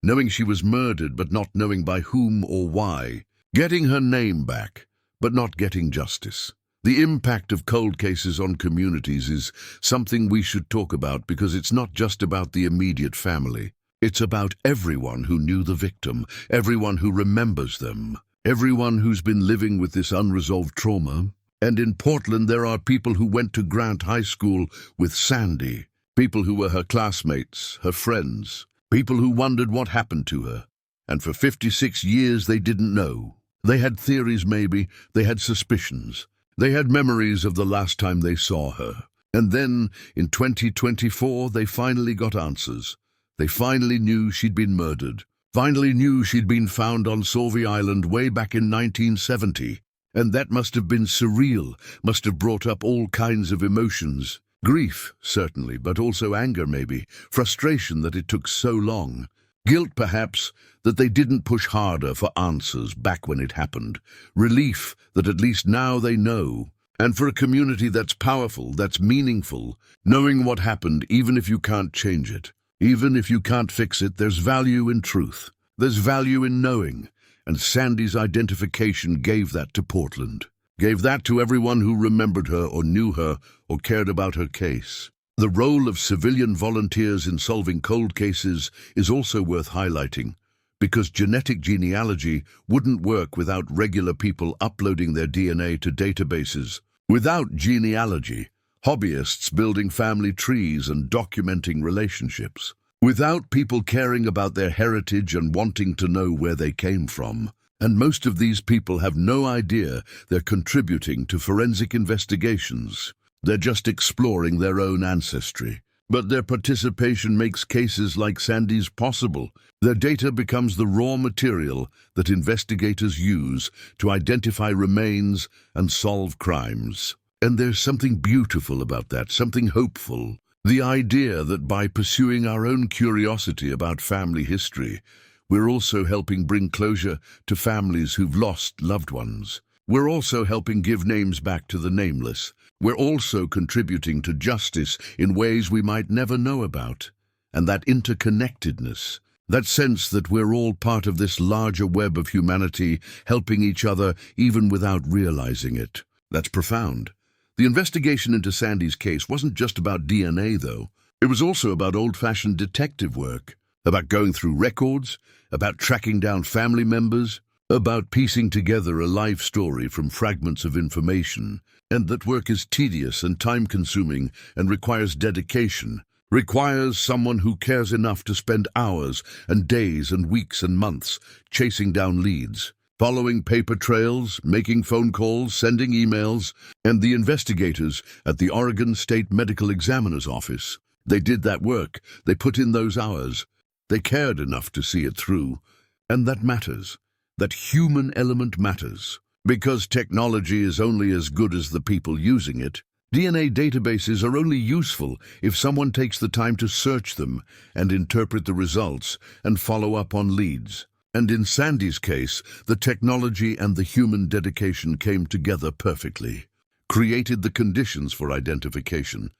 Knowing she was murdered but not knowing by whom or why. Getting her name back, but not getting justice. The impact of cold cases on communities is something we should talk about because it's not just about the immediate family. It's about everyone who knew the victim, everyone who remembers them, everyone who's been living with this unresolved trauma. And in Portland, there are people who went to Grant High School with Sandy, people who were her classmates, her friends, people who wondered what happened to her. And for 56 years, they didn't know. They had theories maybe, they had suspicions. They had memories of the last time they saw her. And then, in 2024, they finally got answers. They finally knew she'd been murdered. Finally knew she'd been found on Sauvie Island way back in 1970. And that must have been surreal, must have brought up all kinds of emotions. Grief, certainly, but also anger maybe. Frustration that it took so long. Guilt, perhaps, that they didn't push harder for answers back when it happened. Relief that at least now they know. And for a community that's powerful, that's meaningful, knowing what happened even if you can't change it, even if you can't fix it, there's value in truth. There's value in knowing. And Sandy's identification gave that to Portland. Gave that to everyone who remembered her or knew her or cared about her case. The role of civilian volunteers in solving cold cases is also worth highlighting, because genetic genealogy wouldn't work without regular people uploading their DNA to databases. Without genealogy, hobbyists building family trees and documenting relationships. Without people caring about their heritage and wanting to know where they came from. And most of these people have no idea they're contributing to forensic investigations. They're just exploring their own ancestry. But their participation makes cases like Sandy's possible. Their data becomes the raw material that investigators use to identify remains and solve crimes. And there's something beautiful about that, something hopeful. The idea that by pursuing our own curiosity about family history, we're also helping bring closure to families who've lost loved ones. We're also helping give names back to the nameless. We're also contributing to justice in ways we might never know about. And that interconnectedness, that sense that we're all part of this larger web of humanity, helping each other even without realizing it. That's profound. The investigation into Sandy's case wasn't just about DNA, though. It was also about old-fashioned detective work, about going through records, about tracking down family members, about piecing together a life story from fragments of information. And that work is tedious and time-consuming and requires dedication, requires someone who cares enough to spend hours and days and weeks and months chasing down leads, following paper trails, making phone calls, sending emails. And the investigators at the Oregon State Medical Examiner's Office, they did that work, they put in those hours, they cared enough to see it through. And that matters. That human element matters. Because technology is only as good as the people using it. DNA databases are only useful if someone takes the time to search them and interpret the results and follow up on leads. And in Sandy's case, the technology and the human dedication came together perfectly, created the conditions for identification,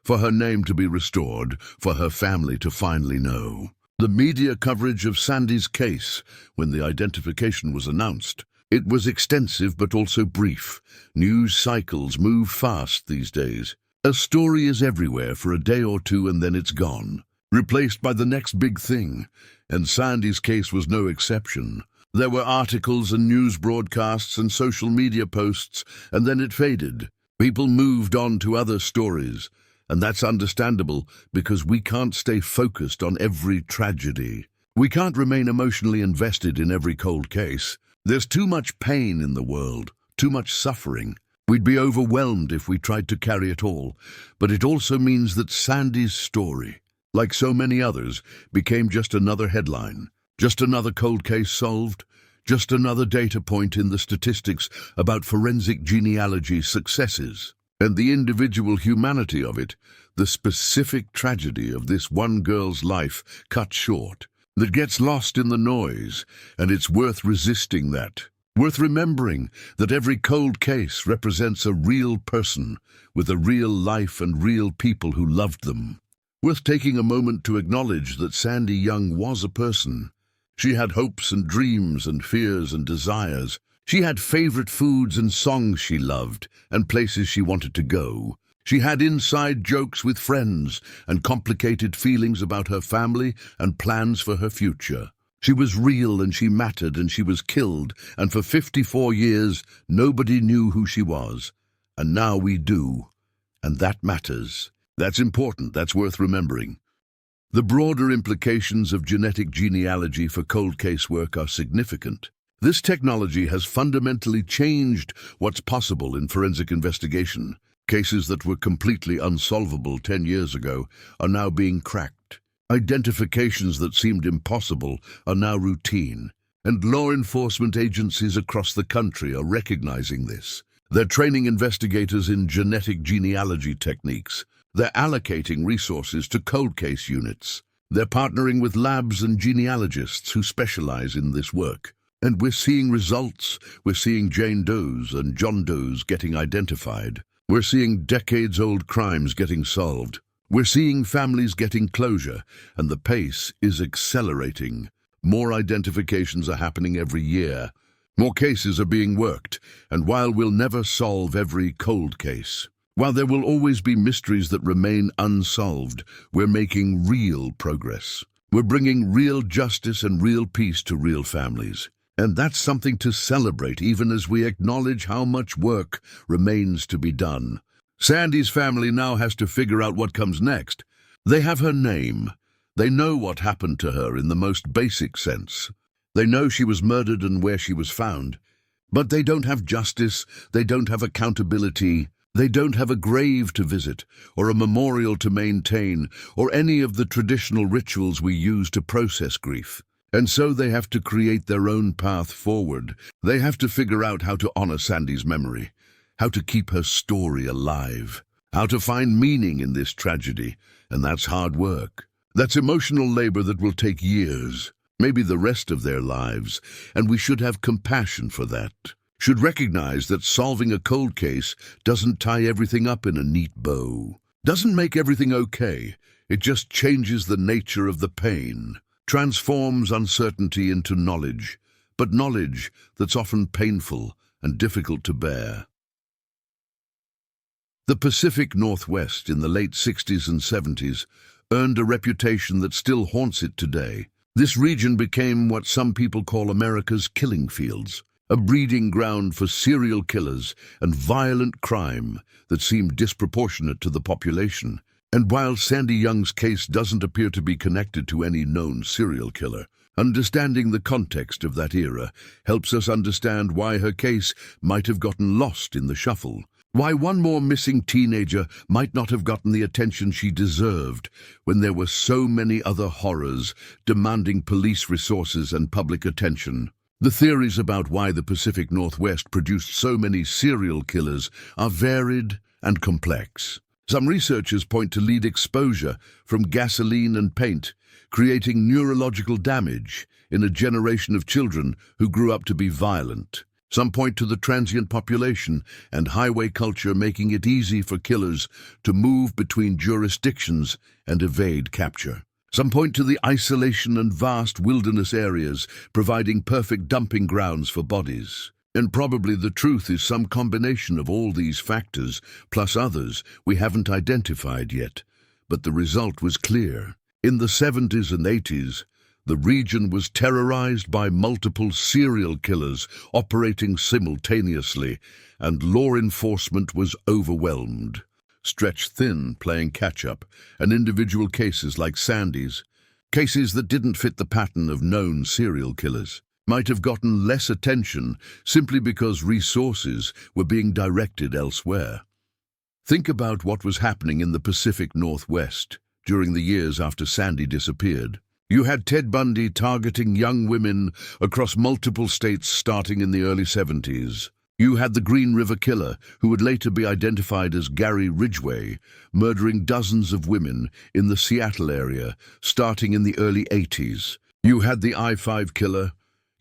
for her name to be restored, for her family to finally know. The media coverage of Sandy's case, when the identification was announced, it was extensive but also brief. News cycles move fast these days. A story is everywhere for a day or two and then it's gone, replaced by the next big thing. And Sandy's case was no exception. There were articles and news broadcasts and social media posts, and then it faded. People moved on to other stories. And that's understandable because we can't stay focused on every tragedy. We can't remain emotionally invested in every cold case. There's too much pain in the world, too much suffering. We'd be overwhelmed if we tried to carry it all. But it also means that Sandy's story, like so many others, became just another headline, just another cold case solved, just another data point in the statistics about forensic genealogy successes. And the individual humanity of it, The specific tragedy of this one girl's life cut short, that gets lost in the noise, and it's worth resisting that. Worth remembering that every cold case represents a real person with a real life and real people who loved them. Worth taking a moment to acknowledge that Sandy Young was a person. She had hopes and dreams and fears and desires. She had favorite foods and songs she loved and places she wanted to go. She had inside jokes with friends and complicated feelings about her family and plans for her future. She was real and she mattered and she was killed, and for 54 years nobody knew who she was. And now we do, and that matters. That's important, that's worth remembering. The broader implications of genetic genealogy for cold case work are significant. This technology has fundamentally changed what's possible in forensic investigation. Cases that were completely unsolvable 10 years ago are now being cracked. Identifications that seemed impossible are now routine. And law enforcement agencies across the country are recognizing this. They're training investigators in genetic genealogy techniques. They're allocating resources to cold case units. They're partnering with labs and genealogists who specialize in this work. And we're seeing results. We're seeing Jane Does and John Does getting identified. We're seeing decades-old crimes getting solved. We're seeing families getting closure, and the pace is accelerating. More identifications are happening every year. More cases are being worked, and while we'll never solve every cold case, while there will always be mysteries that remain unsolved, we're making real progress. We're bringing real justice and real peace to real families. And that's something to celebrate, even as we acknowledge how much work remains to be done. Sandy's family now has to figure out what comes next. They have her name. They know what happened to her in the most basic sense. They know she was murdered and where she was found. But they don't have justice, they don't have accountability, they don't have a grave to visit, or a memorial to maintain, or any of the traditional rituals we use to process grief. And so they have to create their own path forward. They have to figure out how to honor Sandy's memory, how to keep her story alive, how to find meaning in this tragedy. And that's hard work. That's emotional labor that will take years, maybe the rest of their lives. And we should have compassion for that. Should recognize that solving a cold case doesn't tie everything up in a neat bow. Doesn't make everything okay. It just changes the nature of the pain. Transforms uncertainty into knowledge, but knowledge that's often painful and difficult to bear. The Pacific Northwest in the late 60s and 70s earned a reputation that still haunts it today. This region became what some people call America's killing fields, a breeding ground for serial killers and violent crime that seemed disproportionate to the population. And while Sandy Young's case doesn't appear to be connected to any known serial killer, understanding the context of that era helps us understand why her case might have gotten lost in the shuffle, why one more missing teenager might not have gotten the attention she deserved when there were so many other horrors demanding police resources and public attention. The theories about why the Pacific Northwest produced so many serial killers are varied and complex. Some researchers point to lead exposure from gasoline and paint, creating neurological damage in a generation of children who grew up to be violent. Some point to the transient population and highway culture making it easy for killers to move between jurisdictions and evade capture. Some point to the isolation and vast wilderness areas providing perfect dumping grounds for bodies. And probably the truth is some combination of all these factors, plus others we haven't identified yet. But the result was clear. In the 70s and 80s, the region was terrorized by multiple serial killers operating simultaneously, and law enforcement was overwhelmed. Stretched thin, playing catch-up, and individual cases like Sandy's, cases that didn't fit the pattern of known serial killers, might have gotten less attention simply because resources were being directed elsewhere. Think about what was happening in the Pacific Northwest during the years after Sandy disappeared. You had Ted Bundy targeting young women across multiple states starting in the early 70s. You had the Green River Killer, who would later be identified as Gary Ridgway, murdering dozens of women in the Seattle area, starting in the early 80s. You had the I-5 Killer.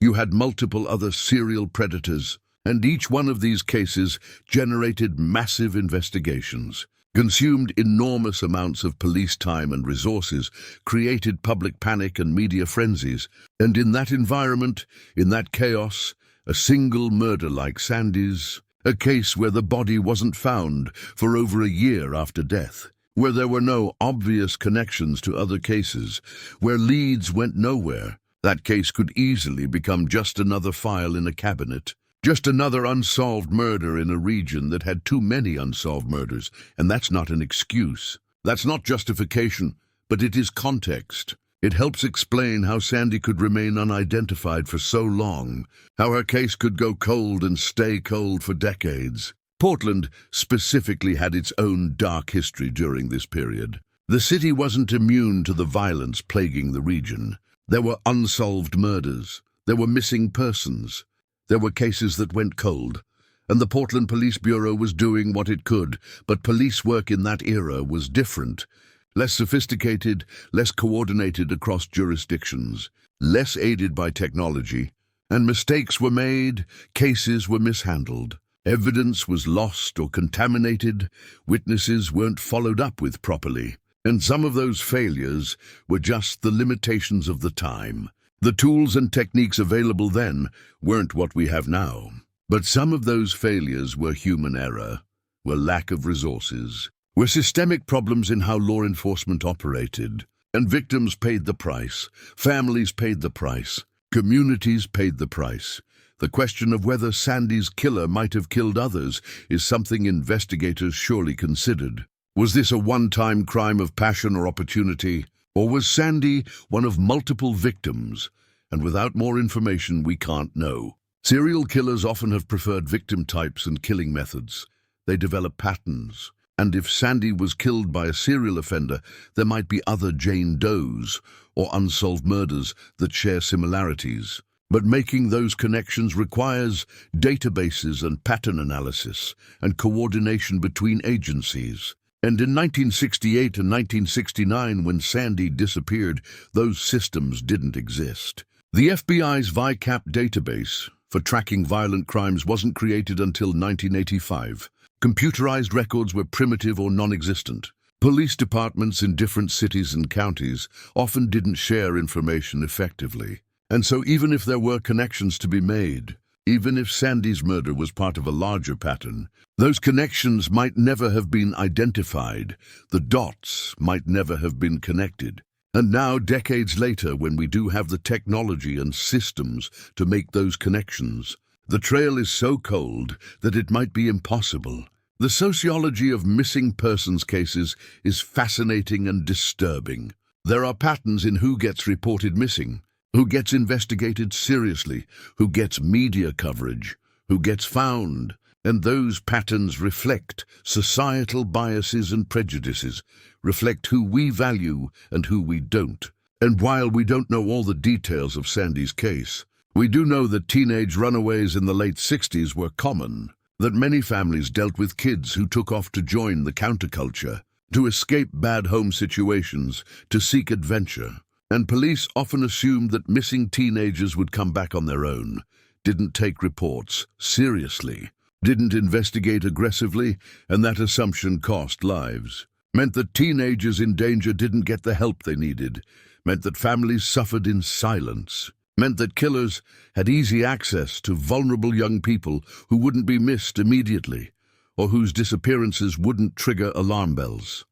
You had multiple other serial predators, and each one of these cases generated massive investigations, consumed enormous amounts of police time and resources, created public panic and media frenzies. And in that environment, in that chaos, a single murder like Sandy's, a case where the body wasn't found for over a year after death, where there were no obvious connections to other cases, where leads went nowhere, that case could easily become just another file in a cabinet, just another unsolved murder in a region that had too many unsolved murders. And that's not an excuse. That's not justification, but it is context. It helps explain how Sandy could remain unidentified for so long, how her case could go cold and stay cold for decades. Portland specifically had its own dark history during this period. The city wasn't immune to the violence plaguing the region. There were unsolved murders. There were missing persons. There were cases that went cold. And the Portland Police Bureau was doing what it could, but police work in that era was different. Less sophisticated, less coordinated across jurisdictions, less aided by technology. And mistakes were made, cases were mishandled. Evidence was lost or contaminated, witnesses weren't followed up with properly. And some of those failures were just the limitations of the time. The tools and techniques available then weren't what we have now. But some of those failures were human error, were lack of resources, were systemic problems in how law enforcement operated. And victims paid the price, families paid the price, communities paid the price. The question of whether Sandy's killer might have killed others is something investigators surely considered. Was this a one-time crime of passion or opportunity? Or was Sandy one of multiple victims? And without more information, we can't know. Serial killers often have preferred victim types and killing methods. They develop patterns. And if Sandy was killed by a serial offender, there might be other Jane Does or unsolved murders that share similarities. But making those connections requires databases and pattern analysis and coordination between agencies. And in 1968 and 1969, when Sandy disappeared, those systems didn't exist. The FBI's VICAP database for tracking violent crimes wasn't created until 1985. Computerized records were primitive or non-existent. Police departments in different cities and counties often didn't share information effectively. And so even if there were connections to be made, even if Sandy's murder was part of a larger pattern, those connections might never have been identified. The dots might never have been connected. And now, decades later, when we do have the technology and systems to make those connections, the trail is so cold that it might be impossible. The sociology of missing persons cases is fascinating and disturbing. There are patterns in who gets reported missing, who gets investigated seriously, who gets media coverage, who gets found, and those patterns reflect societal biases and prejudices, reflect who we value and who we don't. And while we don't know all the details of Sandy's case, we do know that teenage runaways in the late 60s were common, that many families dealt with kids who took off to join the counterculture, to escape bad home situations, to seek adventure. And police often assumed that missing teenagers would come back on their own, didn't take reports seriously, didn't investigate aggressively, and that assumption cost lives. Meant that teenagers in danger didn't get the help they needed, meant that families suffered in silence, meant that killers had easy access to vulnerable young people who wouldn't be missed immediately, or whose disappearances wouldn't trigger alarm bells.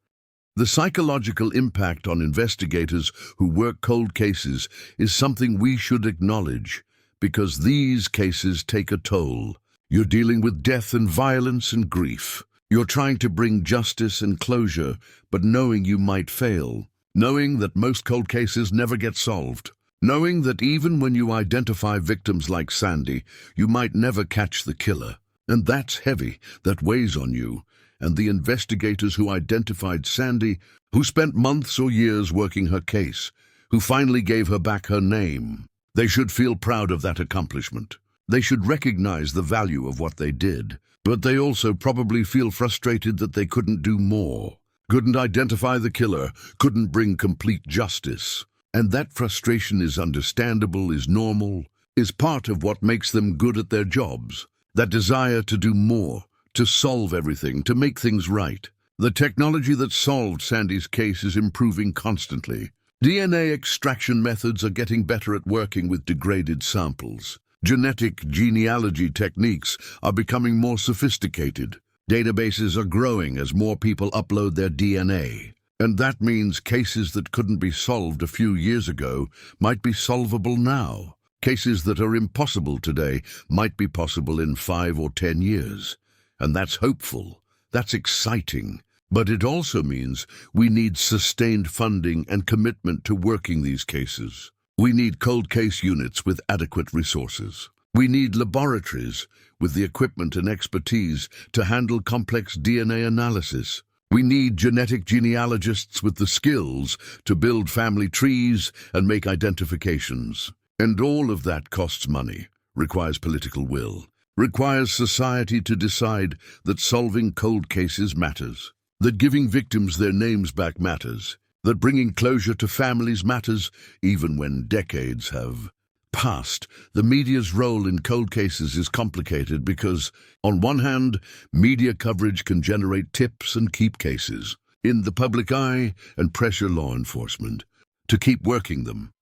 The psychological impact on investigators who work cold cases is something we should acknowledge, because these cases take a toll. You're dealing with death and violence and grief. You're trying to bring justice and closure, but knowing you might fail. Knowing that most cold cases never get solved. Knowing that even when you identify victims like Sandy, you might never catch the killer. And that's heavy, that weighs on you. And the investigators who identified Sandy, who spent months or years working her case, who finally gave her back her name, they should feel proud of that accomplishment. They should recognize the value of what they did, but they also probably feel frustrated that they couldn't do more, couldn't identify the killer, couldn't bring complete justice. And that frustration is understandable, is normal, is part of what makes them good at their jobs. That desire to do more, to solve everything, to make things right. The technology that solved Sandy's case is improving constantly. DNA extraction methods are getting better at working with degraded samples. Genetic genealogy techniques are becoming more sophisticated. Databases are growing as more people upload their DNA. And that means cases that couldn't be solved a few years ago might be solvable now. Cases that are impossible today might be possible in 5 or 10 years. And that's hopeful. That's exciting. But it also means we need sustained funding and commitment to working these cases. We need cold case units with adequate resources. We need laboratories with the equipment and expertise to handle complex DNA analysis. We need genetic genealogists with the skills to build family trees and make identifications. And all of that costs money, requires political will, requires society to decide that solving cold cases matters, that giving victims their names back matters, that bringing closure to families matters even when decades have passed. The media's role in cold cases is complicated because, on one hand, media coverage can generate tips and keep cases in the public eye and pressure law enforcement to keep working them.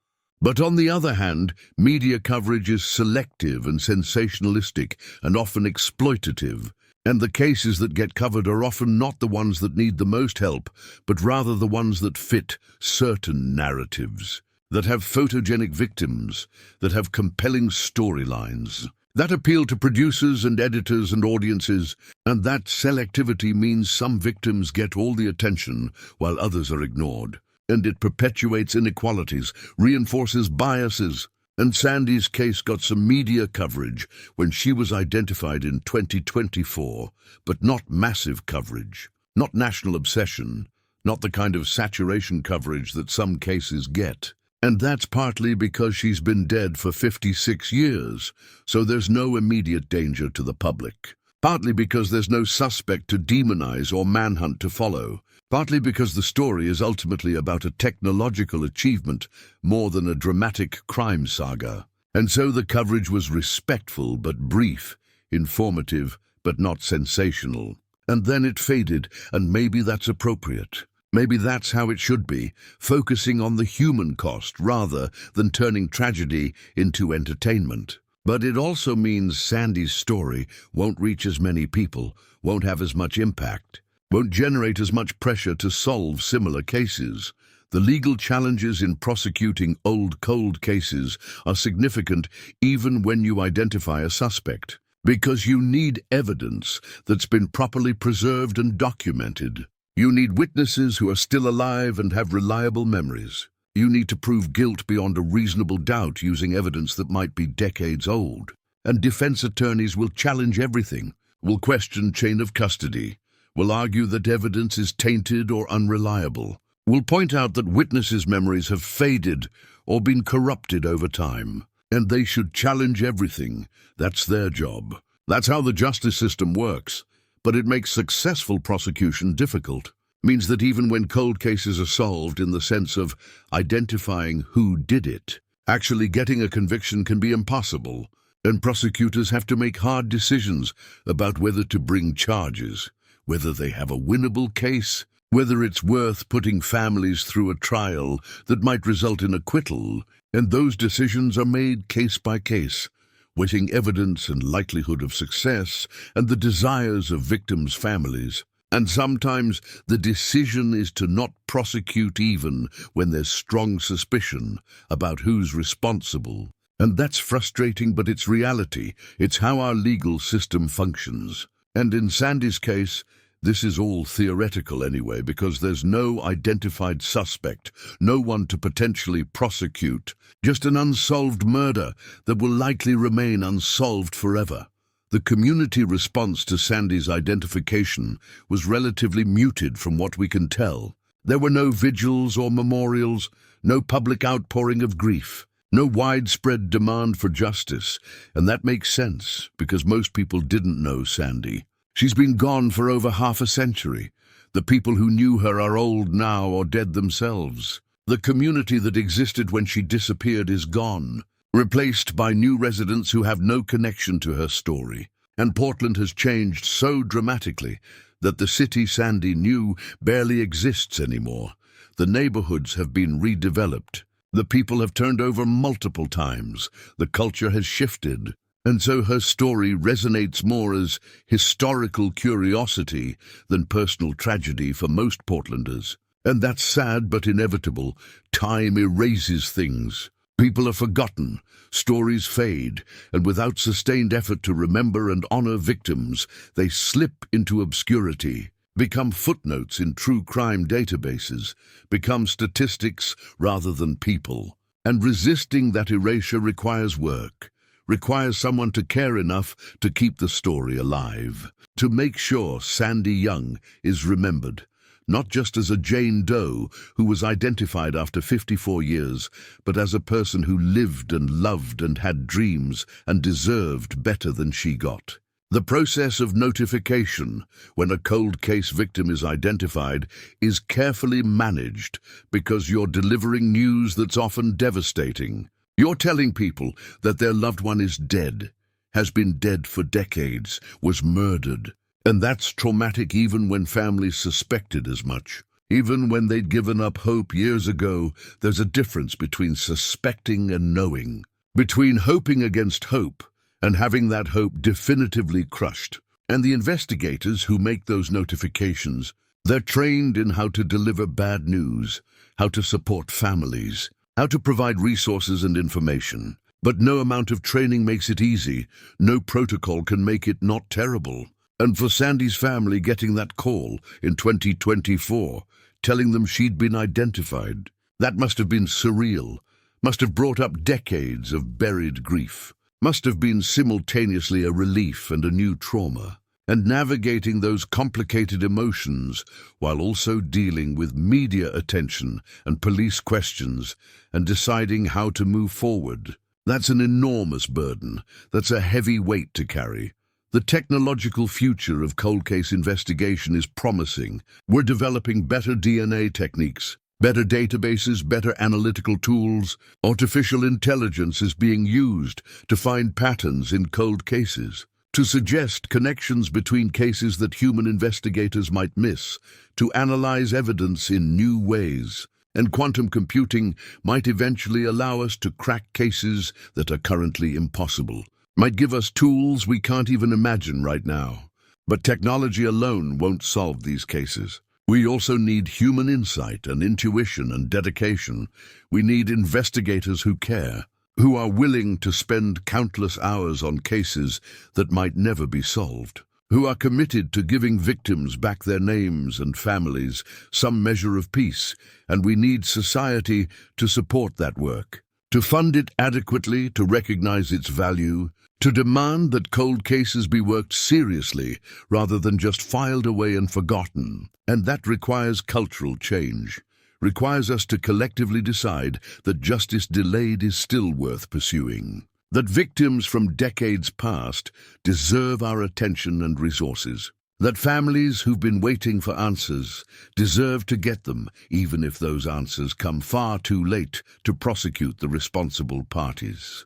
But on the other hand, media coverage is selective and sensationalistic and often exploitative. And the cases that get covered are often not the ones that need the most help, but rather the ones that fit certain narratives, that have photogenic victims, that have compelling storylines, that appeal to producers and editors and audiences, and that selectivity means some victims get all the attention while others are ignored. And it perpetuates inequalities, reinforces biases. And Sandy's case got some media coverage when she was identified in 2024, but not massive coverage, not national obsession, not the kind of saturation coverage that some cases get. And that's partly because she's been dead for 56 years, so there's no immediate danger to the public. Partly because there's no suspect to demonize or manhunt to follow. Partly because the story is ultimately about a technological achievement more than a dramatic crime saga. And so the coverage was respectful but brief, informative but not sensational. And then it faded, and maybe that's appropriate. Maybe that's how it should be, focusing on the human cost rather than turning tragedy into entertainment. But it also means Sandy's story won't reach as many people, won't have as much impact, won't generate as much pressure to solve similar cases. The legal challenges in prosecuting old cold cases are significant even when you identify a suspect, because you need evidence that's been properly preserved and documented. You need witnesses who are still alive and have reliable memories. You need to prove guilt beyond a reasonable doubt using evidence that might be decades old. And defense attorneys will challenge everything, will question chain of custody, will argue that evidence is tainted or unreliable, will point out that witnesses' memories have faded or been corrupted over time. And they should challenge everything. That's their job. That's how the justice system works. But it makes successful prosecution difficult. Means that even when cold cases are solved in the sense of identifying who did it, actually getting a conviction can be impossible. And prosecutors have to make hard decisions about whether to bring charges, whether they have a winnable case, whether it's worth putting families through a trial that might result in acquittal, and those decisions are made case by case, weighing evidence and likelihood of success and the desires of victims' families. And sometimes the decision is to not prosecute even when there's strong suspicion about who's responsible. And that's frustrating, but it's reality. It's how our legal system functions. And in Sandy's case, this is all theoretical anyway, because there's no identified suspect, no one to potentially prosecute, just an unsolved murder that will likely remain unsolved forever. The community response to Sandy's identification was relatively muted from what we can tell. There were no vigils or memorials, no public outpouring of grief. No widespread demand for justice, and that makes sense because most people didn't know Sandy. She's been gone for over half a century. The people who knew her are old now or dead themselves. The community that existed when she disappeared is gone, replaced by new residents who have no connection to her story. And Portland has changed so dramatically that the city Sandy knew barely exists anymore. The neighborhoods have been redeveloped. The people have turned over multiple times. The culture has shifted. And so her story resonates more as historical curiosity than personal tragedy for most Portlanders. And that's sad but inevitable. Time erases things. People are forgotten, stories fade, and without sustained effort to remember and honor victims, they slip into obscurity, become footnotes in true crime databases, become statistics rather than people. And resisting that erasure requires work, requires someone to care enough to keep the story alive, to make sure Sandy Young is remembered. Not just as a Jane Doe who was identified after 54 years, but as a person who lived and loved and had dreams and deserved better than she got. The process of notification, when a cold case victim is identified, is carefully managed because you're delivering news that's often devastating. You're telling people that their loved one is dead, has been dead for decades, was murdered. And that's traumatic even when families suspected as much. Even when they'd given up hope years ago, there's a difference between suspecting and knowing. Between hoping against hope and having that hope definitively crushed. And the investigators who make those notifications, they're trained in how to deliver bad news, how to support families, how to provide resources and information. But no amount of training makes it easy. No protocol can make it not terrible. And for Sandy's family, getting that call in 2024, telling them she'd been identified, that must have been surreal, must have brought up decades of buried grief, must have been simultaneously a relief and a new trauma. And navigating those complicated emotions while also dealing with media attention and police questions and deciding how to move forward. That's an enormous burden. That's a heavy weight to carry. The technological future of cold case investigation is promising. We're developing better DNA techniques, better databases, better analytical tools. Artificial intelligence is being used to find patterns in cold cases, to suggest connections between cases that human investigators might miss, to analyze evidence in new ways. And quantum computing might eventually allow us to crack cases that are currently impossible. Might give us tools we can't even imagine right now. But technology alone won't solve these cases. We also need human insight and intuition and dedication. We need investigators who care, who are willing to spend countless hours on cases that might never be solved, who are committed to giving victims back their names and families, some measure of peace, and we need society to support that work, to fund it adequately, to recognize its value, to demand that cold cases be worked seriously rather than just filed away and forgotten. And that requires cultural change, requires us to collectively decide that justice delayed is still worth pursuing, that victims from decades past deserve our attention and resources, that families who've been waiting for answers deserve to get them, even if those answers come far too late to prosecute the responsible parties.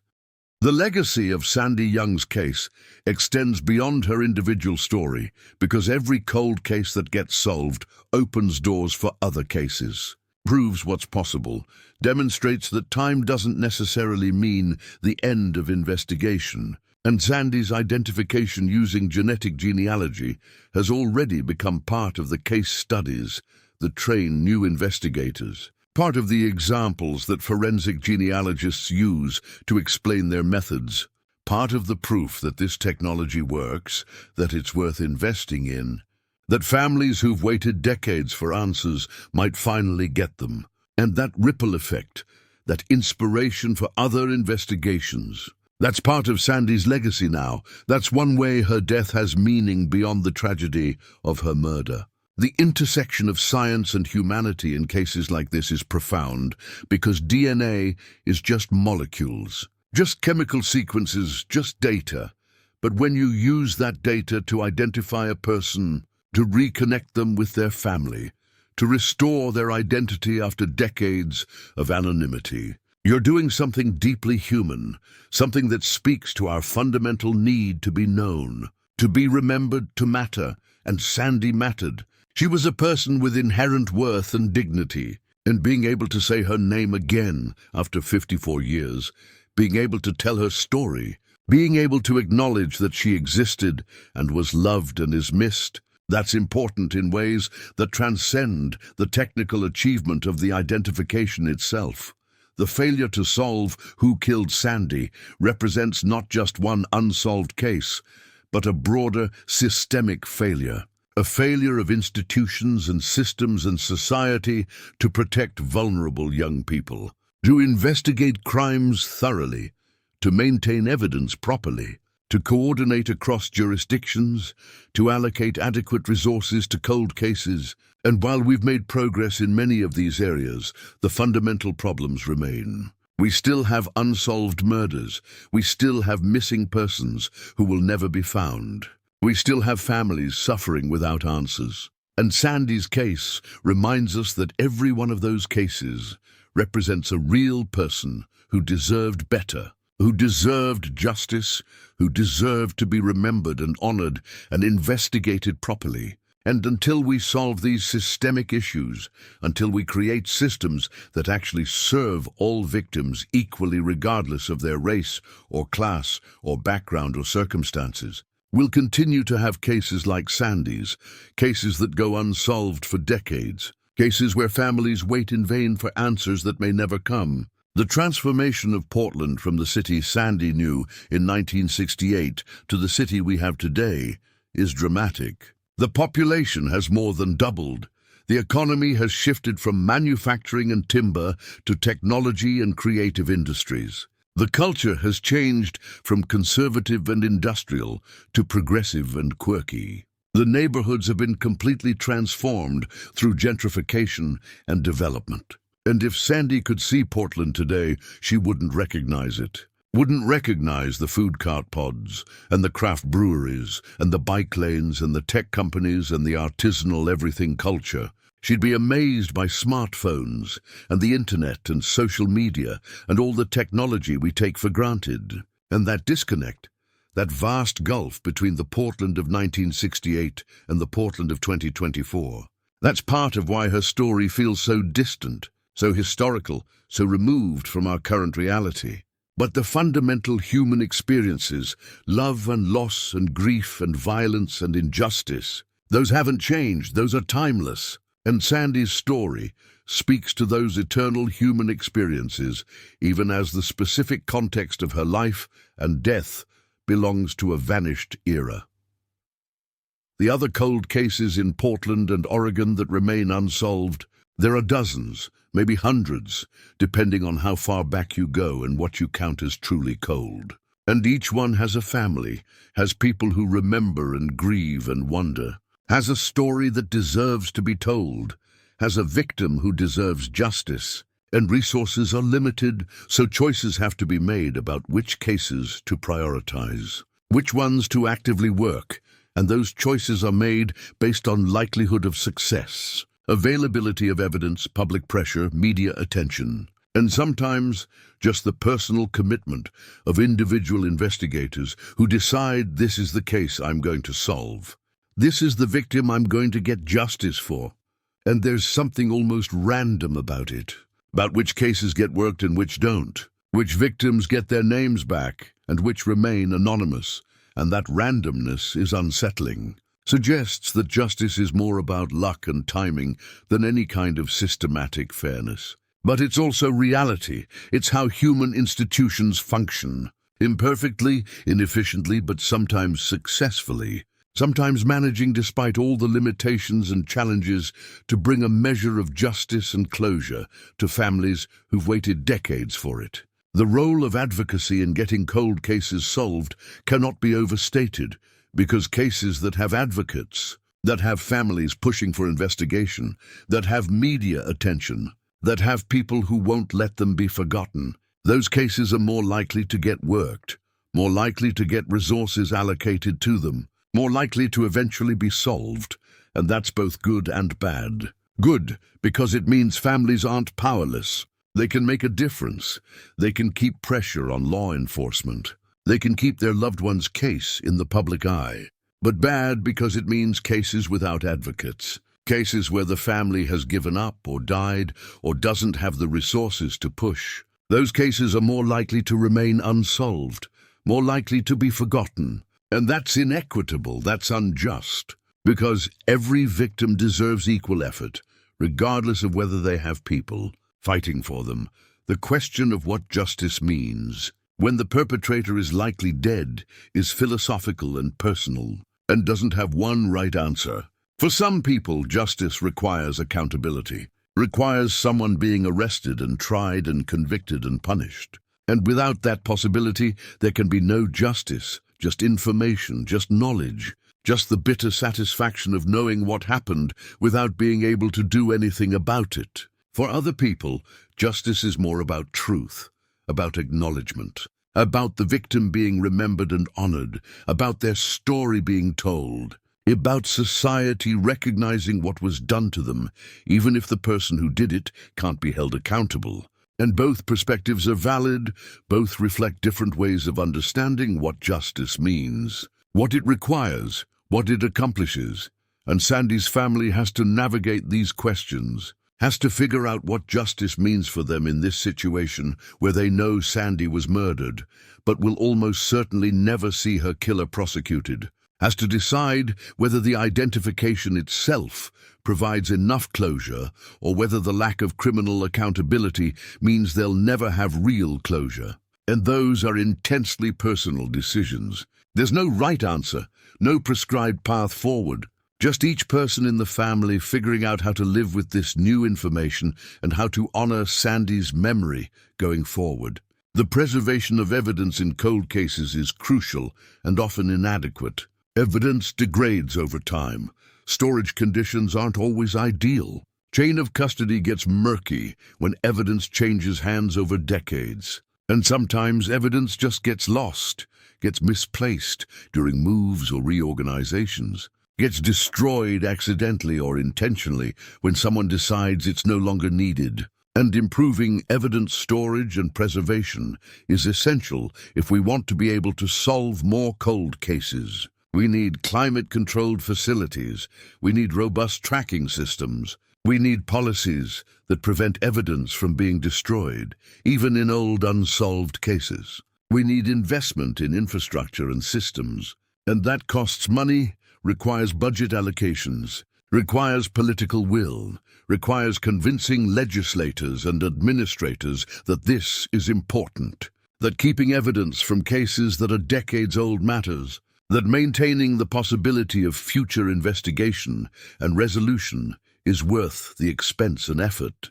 The legacy of Sandy Young's case extends beyond her individual story because every cold case that gets solved opens doors for other cases, proves what's possible, demonstrates that time doesn't necessarily mean the end of investigation, and Sandy's identification using genetic genealogy has already become part of the case studies that train new investigators. Part of the examples that forensic genealogists use to explain their methods, part of the proof that this technology works, that it's worth investing in, that families who've waited decades for answers might finally get them, and that ripple effect, that inspiration for other investigations. That's part of Sandy's legacy now. That's one way her death has meaning beyond the tragedy of her murder. The intersection of science and humanity in cases like this is profound because DNA is just molecules, just chemical sequences, just data. But when you use that data to identify a person, to reconnect them with their family, to restore their identity after decades of anonymity, you're doing something deeply human, something that speaks to our fundamental need to be known, to be remembered, to matter. And Sandy mattered. She was a person with inherent worth and dignity, and being able to say her name again after 54 years, being able to tell her story, being able to acknowledge that she existed and was loved and is missed, that's important in ways that transcend the technical achievement of the identification itself. The failure to solve who killed Sandy represents not just one unsolved case, but a broader systemic failure. A failure of institutions and systems and society to protect vulnerable young people, to investigate crimes thoroughly, to maintain evidence properly, to coordinate across jurisdictions, to allocate adequate resources to cold cases. And while we've made progress in many of these areas, the fundamental problems remain. We still have unsolved murders. We still have missing persons who will never be found. We still have families suffering without answers. And Sandy's case reminds us that every one of those cases represents a real person who deserved better, who deserved justice, who deserved to be remembered and honored and investigated properly. And until we solve these systemic issues, until we create systems that actually serve all victims equally regardless of their race or class or background or circumstances, we'll continue to have cases like Sandy's, cases that go unsolved for decades, cases where families wait in vain for answers that may never come. The transformation of Portland from the city Sandy knew in 1968 to the city we have today is dramatic. The population has more than doubled. The economy has shifted from manufacturing and timber to technology and creative industries. The culture has changed from conservative and industrial to progressive and quirky. The neighborhoods have been completely transformed through gentrification and development. And if Sandy could see Portland today, she wouldn't recognize it. Wouldn't recognize the food cart pods and the craft breweries and the bike lanes and the tech companies and the artisanal everything culture. She'd be amazed by smartphones and the internet and social media and all the technology we take for granted. And that disconnect, that vast gulf between the Portland of 1968 and the Portland of 2024, that's part of why her story feels so distant, so historical, so removed from our current reality. But the fundamental human experiences, love and loss and grief and violence and injustice, those haven't changed, those are timeless. And Sandy's story speaks to those eternal human experiences, even as the specific context of her life and death belongs to a vanished era. The other cold cases in Portland and Oregon that remain unsolved, there are dozens, maybe hundreds, depending on how far back you go and what you count as truly cold. And each one has a family, has people who remember and grieve and wonder, has a story that deserves to be told, has a victim who deserves justice. And resources are limited, so choices have to be made about which cases to prioritize, which ones to actively work, and those choices are made based on likelihood of success, availability of evidence, public pressure, media attention, and sometimes just the personal commitment of individual investigators who decide this is the case I'm going to solve. This is the victim I'm going to get justice for. And there's something almost random about it, about which cases get worked and which don't, which victims get their names back and which remain anonymous, and that randomness is unsettling. Suggests that justice is more about luck and timing than any kind of systematic fairness. But it's also reality. It's how human institutions function. Imperfectly, inefficiently, but sometimes successfully. Sometimes managing, despite all the limitations and challenges, to bring a measure of justice and closure to families who've waited decades for it. The role of advocacy in getting cold cases solved cannot be overstated, because cases that have advocates, that have families pushing for investigation, that have media attention, that have people who won't let them be forgotten. Those cases are more likely to get worked, more likely to get resources allocated to them, more likely to eventually be solved, and that's both good and bad. Good, because it means families aren't powerless. They can make a difference. They can keep pressure on law enforcement. They can keep their loved one's case in the public eye. But bad because it means cases without advocates. Cases where the family has given up or died or doesn't have the resources to push. Those cases are more likely to remain unsolved, more likely to be forgotten. And that's inequitable, that's unjust. Because every victim deserves equal effort, regardless of whether they have people fighting for them. The question of what justice means, when the perpetrator is likely dead, is philosophical and personal, and doesn't have one right answer. For some people, justice requires accountability, requires someone being arrested and tried and convicted and punished. And without that possibility, there can be no justice, just information, just knowledge, just the bitter satisfaction of knowing what happened without being able to do anything about it. For other people, justice is more about truth, about acknowledgement, about the victim being remembered and honored, about their story being told, about society recognizing what was done to them, even if the person who did it can't be held accountable. And both perspectives are valid, both reflect different ways of understanding what justice means, what it requires, what it accomplishes. And Sandy's family has to navigate these questions, has to figure out what justice means for them in this situation where they know Sandy was murdered, but will almost certainly never see her killer prosecuted, has to decide whether the identification itself provides enough closure or whether the lack of criminal accountability means they'll never have real closure. And those are intensely personal decisions. There's no right answer, no prescribed path forward. Just each person in the family figuring out how to live with this new information and how to honor Sandy's memory going forward. The preservation of evidence in cold cases is crucial and often inadequate. Evidence degrades over time. Storage conditions aren't always ideal. Chain of custody gets murky when evidence changes hands over decades. And sometimes evidence just gets lost, gets misplaced during moves or reorganizations, gets destroyed accidentally or intentionally when someone decides it's no longer needed. And improving evidence storage and preservation is essential if we want to be able to solve more cold cases. We need climate-controlled facilities. We need robust tracking systems. We need policies that prevent evidence from being destroyed, even in old unsolved cases. We need investment in infrastructure and systems. And that costs money, requires budget allocations, requires political will, requires convincing legislators and administrators that this is important, that keeping evidence from cases that are decades old matters, that maintaining the possibility of future investigation and resolution is worth the expense and effort.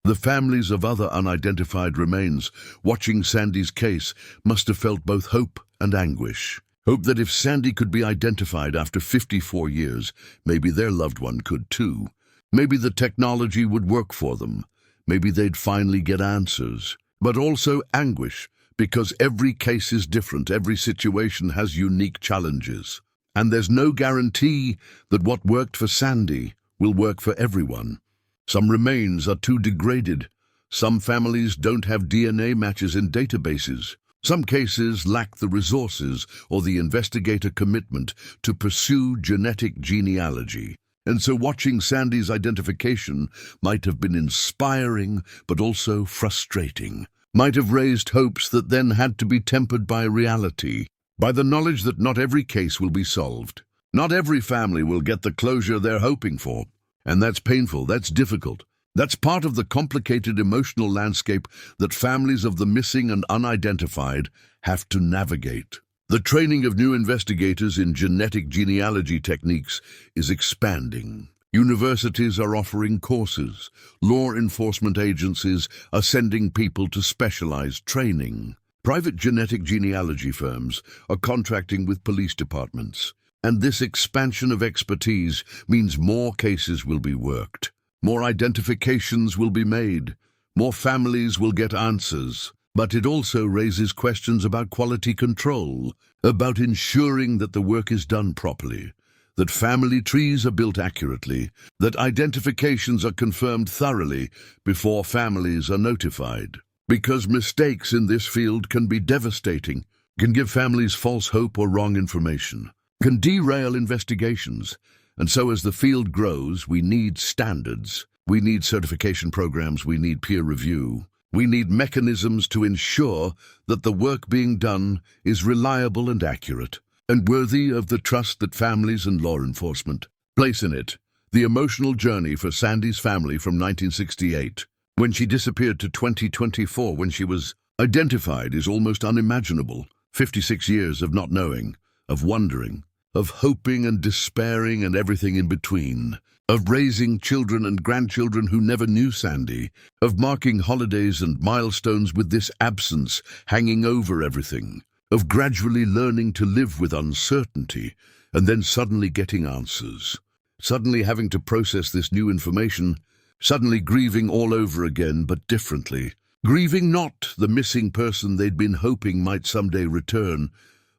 The families of other unidentified remains watching Sandy's case must have felt both hope and anguish. Hope that if Sandy could be identified after 54 years, maybe their loved one could too. Maybe the technology would work for them. Maybe they'd finally get answers. But also anguish, because every case is different, every situation has unique challenges. And there's no guarantee that what worked for Sandy will work for everyone. Some remains are too degraded. Some families don't have DNA matches in databases. Some cases lack the resources or the investigator commitment to pursue genetic genealogy. And so watching Sandy's identification might have been inspiring, but also frustrating. Might have raised hopes that then had to be tempered by reality, by the knowledge that not every case will be solved. Not every family will get the closure they're hoping for. And that's painful, that's difficult. That's part of the complicated emotional landscape that families of the missing and unidentified have to navigate. The training of new investigators in genetic genealogy techniques is expanding. Universities are offering courses. Law enforcement agencies are sending people to specialized training. Private genetic genealogy firms are contracting with police departments. And this expansion of expertise means more cases will be worked, more identifications will be made, more families will get answers. But it also raises questions about quality control, about ensuring that the work is done properly, that family trees are built accurately, that identifications are confirmed thoroughly before families are notified. Because mistakes in this field can be devastating, can give families false hope or wrong information, can derail investigations. And so as the field grows, we need standards, we need certification programs, we need peer review. We need mechanisms to ensure that the work being done is reliable and accurate, and worthy of the trust that families and law enforcement place in it. The emotional journey for Sandy's family from 1968, when she disappeared, to 2024, when she was identified, is almost unimaginable. 56 years of not knowing, of wondering, of hoping and despairing and everything in between, of raising children and grandchildren who never knew Sandy, of marking holidays and milestones with this absence hanging over everything, of gradually learning to live with uncertainty and then suddenly getting answers, suddenly having to process this new information, suddenly grieving all over again but differently, grieving not the missing person they'd been hoping might someday return,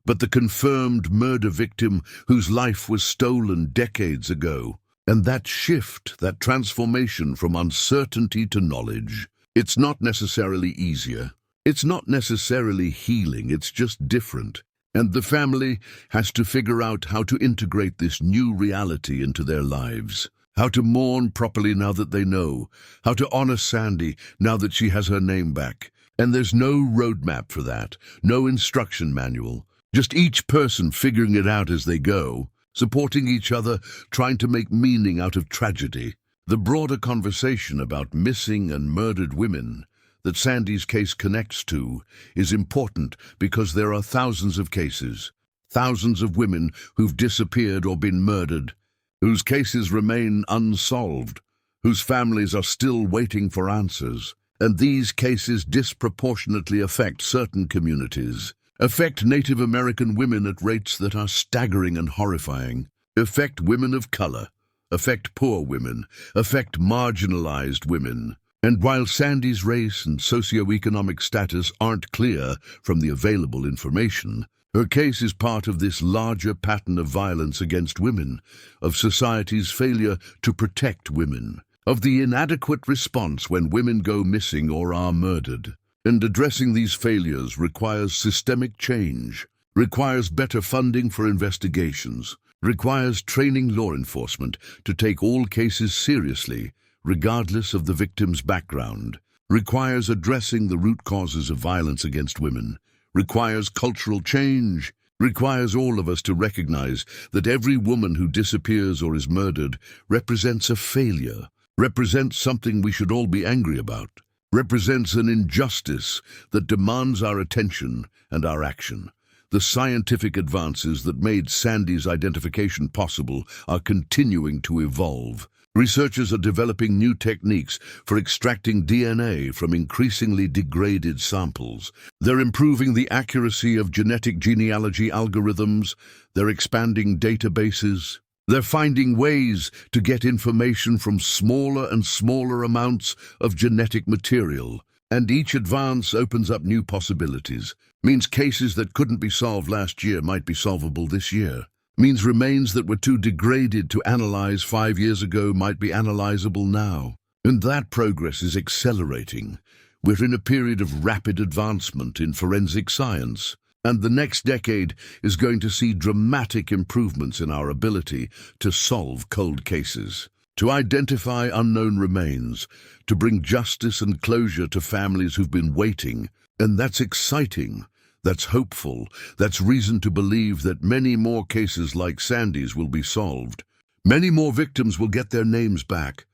but the confirmed murder victim whose life was stolen decades ago. And that shift, that transformation from uncertainty to knowledge, it's not necessarily easier. It's not necessarily healing, it's just different. And the family has to figure out how to integrate this new reality into their lives, how to mourn properly now that they know, how to honor Sandy now that she has her name back. And there's no roadmap for that, no instruction manual, just each person figuring it out as they go, supporting each other, trying to make meaning out of tragedy. The broader conversation about missing and murdered women that Sandy's case connects to is important because there are thousands of cases, thousands of women who've disappeared or been murdered, whose cases remain unsolved, whose families are still waiting for answers. And these cases disproportionately affect certain communities, affect Native American women at rates that are staggering and horrifying, affect women of color, affect poor women, affect marginalized women. And while Sandy's race and socioeconomic status aren't clear from the available information, her case is part of this larger pattern of violence against women, of society's failure to protect women, of the inadequate response when women go missing or are murdered. And addressing these failures requires systemic change, requires better funding for investigations, requires training law enforcement to take all cases seriously, regardless of the victim's background, requires addressing the root causes of violence against women, requires cultural change, requires all of us to recognize that every woman who disappears or is murdered represents a failure, represents something we should all be angry about, represents an injustice that demands our attention and our action. The scientific advances that made Sandy's identification possible are continuing to evolve. Researchers are developing new techniques for extracting DNA from increasingly degraded samples. They're improving the accuracy of genetic genealogy algorithms. They're expanding databases. They're finding ways to get information from smaller and smaller amounts of genetic material. And each advance opens up new possibilities, means cases that couldn't be solved last year might be solvable this year, means remains that were too degraded to analyze 5 years ago might be analyzable now. And that progress is accelerating. We're in a period of rapid advancement in forensic science. And the next decade is going to see dramatic improvements in our ability to solve cold cases, to identify unknown remains, to bring justice and closure to families who've been waiting. And that's exciting, that's hopeful, that's reason to believe that many more cases like Sandy's will be solved. Many more victims will get their names back.